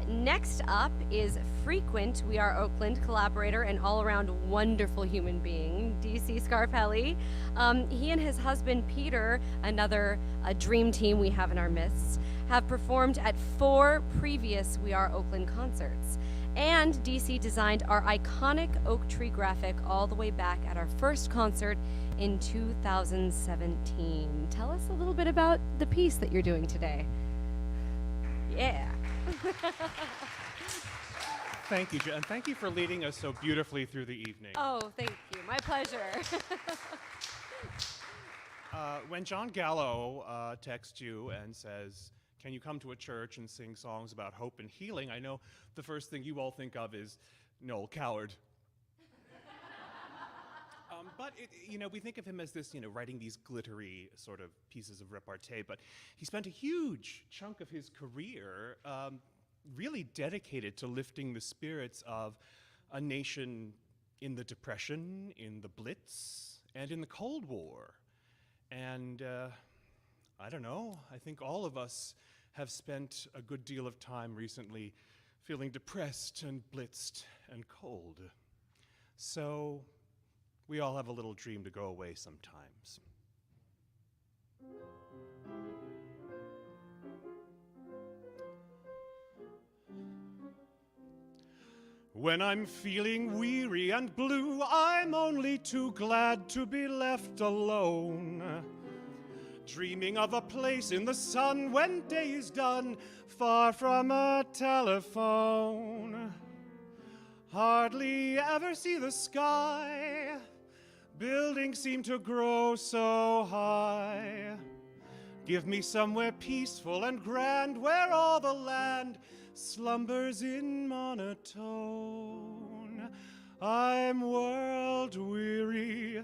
[SPEAKER 1] Next up is frequent We Are Oakland collaborator and all-around wonderful human being, DC Scarpelli. He and his husband Peter, another dream team we have in our midst, have performed at 4 previous We Are Oakland concerts. And DC designed our iconic oak tree graphic all the way back at our first concert in 2017. Tell us a little bit about the piece that you're doing today. Yeah.
[SPEAKER 10] Thank you, Jen. And thank you for leading us so beautifully through the evening.
[SPEAKER 1] Oh, thank you. My pleasure.
[SPEAKER 10] When John Gallo texts you and says, can you come to a church and sing songs about hope and healing, I know the first thing you all think of is Noel Coward. But we think of him as this, writing these glittery sort of pieces of repartee, but he spent a huge chunk of his career really dedicated to lifting the spirits of a nation in the Depression, in the Blitz, and in the Cold War. And I don't know, I think all of us have spent a good deal of time recently feeling depressed and blitzed and cold. So we all have a little dream to go away sometimes. When I'm feeling weary and blue, I'm only too glad to be left alone, dreaming of a place in the sun when day is done, far from a telephone. Hardly ever see the sky, buildings seem to grow so high. Give me somewhere peaceful and grand, where all the land slumbers in monotone. I'm world weary,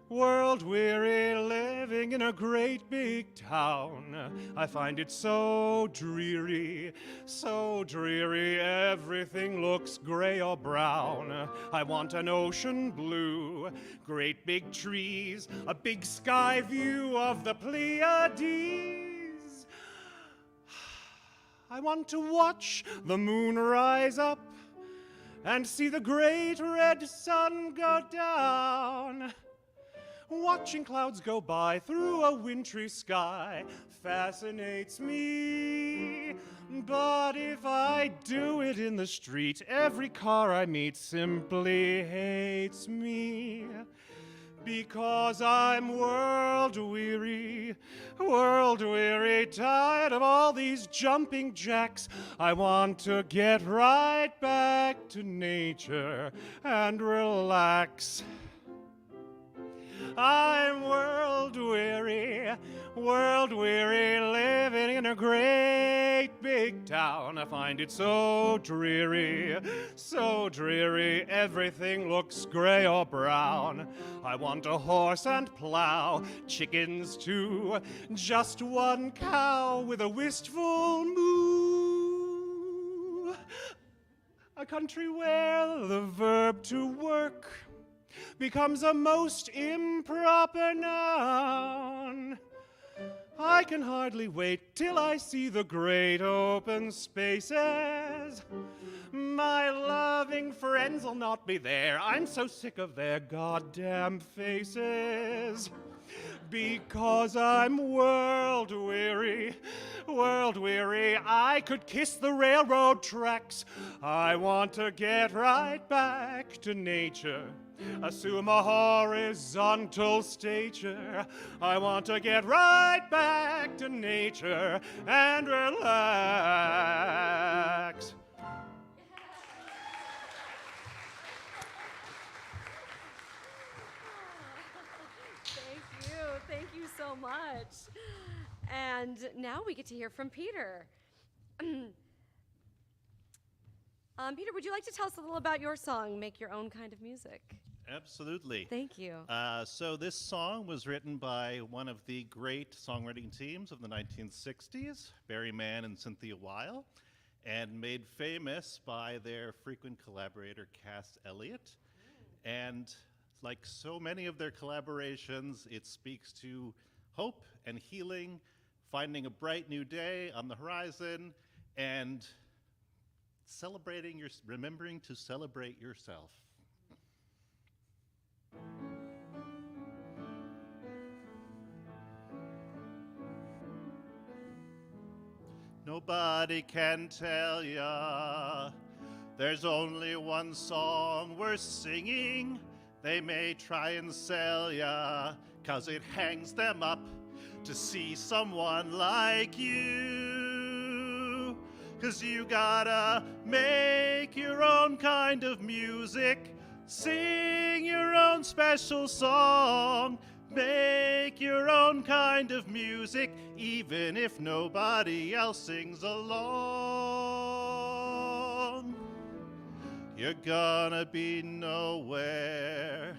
[SPEAKER 10] living in a great big town. I find it so dreary, everything looks gray or brown. I want an ocean blue, great big trees, a big sky view of the Pleiades. I want to watch the moon rise up and see the great red sun go down. Watching clouds go by through a wintry sky fascinates me. But if I do it in the street, every car I meet simply hates me. Because I'm world weary, tired of all these jumping jacks. I want to get right back to nature and relax. I'm world weary, living in a great big town. I find it so dreary, everything looks gray or brown. I want a horse and plow, chickens too, just one cow with a wistful moo. A country where the verb to work becomes a most improper noun. I can hardly wait till I see the great open spaces. My loving friends will not be there. I'm so sick of their goddamn faces. Because I'm world weary, I could kiss the railroad tracks. I want to get right back to nature, assume a horizontal stature. I want to get right back to nature and relax.
[SPEAKER 1] Thank you so much. And now we get to hear from Peter. Peter, would you like to tell us a little about your song, Make Your Own Kind of Music?
[SPEAKER 11] Absolutely.
[SPEAKER 1] Thank you.
[SPEAKER 11] So this song was written by one of the great songwriting teams of the 1960s, Barry Mann and Cynthia Weil, and made famous by their frequent collaborator, Cass Elliot. And like so many of their collaborations, it speaks to hope and healing, finding a bright new day on the horizon, and remembering to celebrate yourself. Nobody can tell ya there's only one song worth singing. They may try and sell ya, 'cause it hangs them up to see someone like you. 'Cause you gotta make your own kind of music, sing your own special song, make your own kind of music, even if nobody else sings along. You're gonna be nowhere,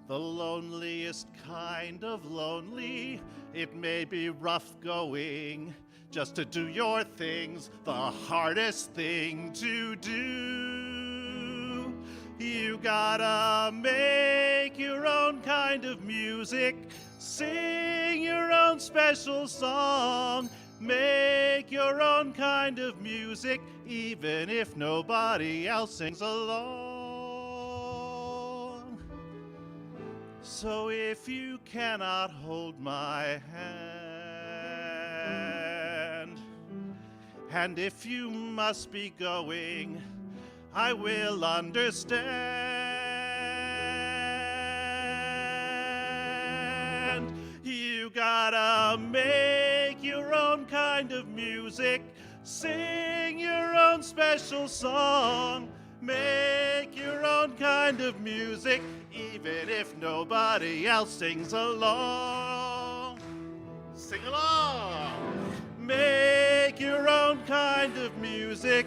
[SPEAKER 11] the loneliest kind of lonely. It may be rough going just to do your things, the hardest thing to do. You gotta make your own kind of music, sing your own special song, make your own kind of music, even if nobody else sings along. So if you cannot hold my hand, and if you must be going, I will understand. You gotta make your own kind of music, sing your own special song, make your own kind of music, even if nobody else sings along. Sing along! Make your own kind of music,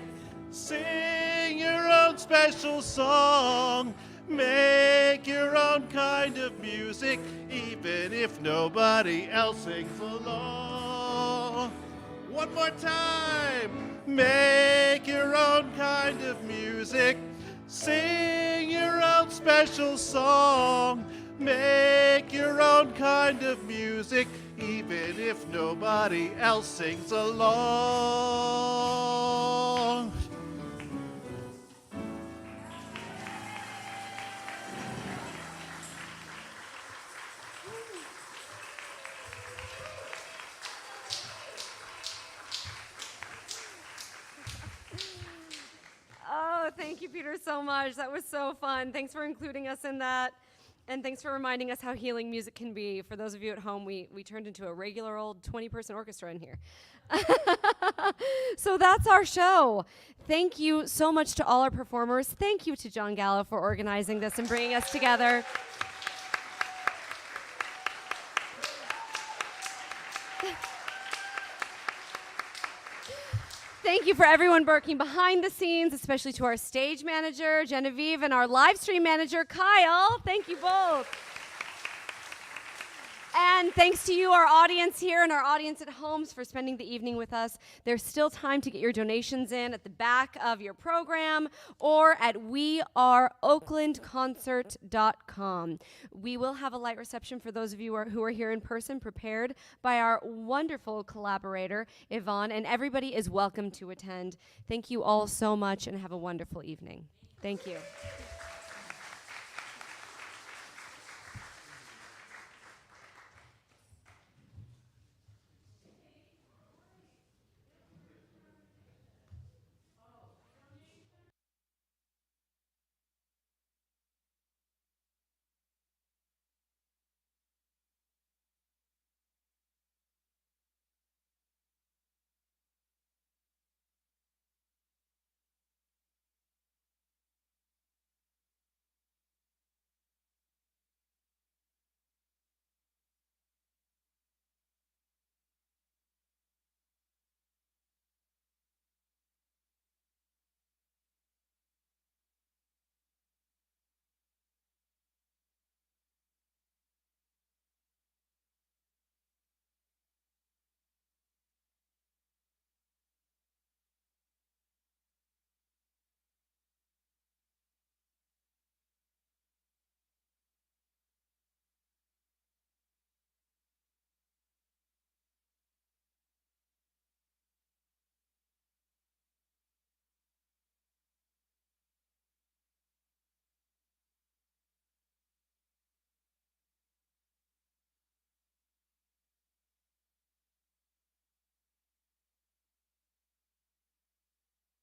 [SPEAKER 11] sing your own special song, make your own kind of music, even if nobody else sings along. One more time! Make your own kind of music, sing your own special song, make your own kind of music, even if nobody else sings along.
[SPEAKER 1] Oh, thank you, Peter, so much. That was so fun. Thanks for including us in that. And thanks for reminding us how healing music can be. For those of you at home, we turned into a regular old 20-person orchestra in here. So that's our show. Thank you so much to all our performers. Thank you to John Gallo for organizing this and bringing us together. Thank you for everyone working behind the scenes, especially to our stage manager, Genevieve, and our live stream manager, Kyle. Thank you both. And thanks to you, our audience here and our audience at homes, for spending the evening with us. There's still time to get your donations in at the back of your program or at weareoaklandconcert.com. We will have a light reception for those of you who are here in person, prepared by our wonderful collaborator, Yvonne, and everybody is welcome to attend. Thank you all so much and have a wonderful evening. Thank you.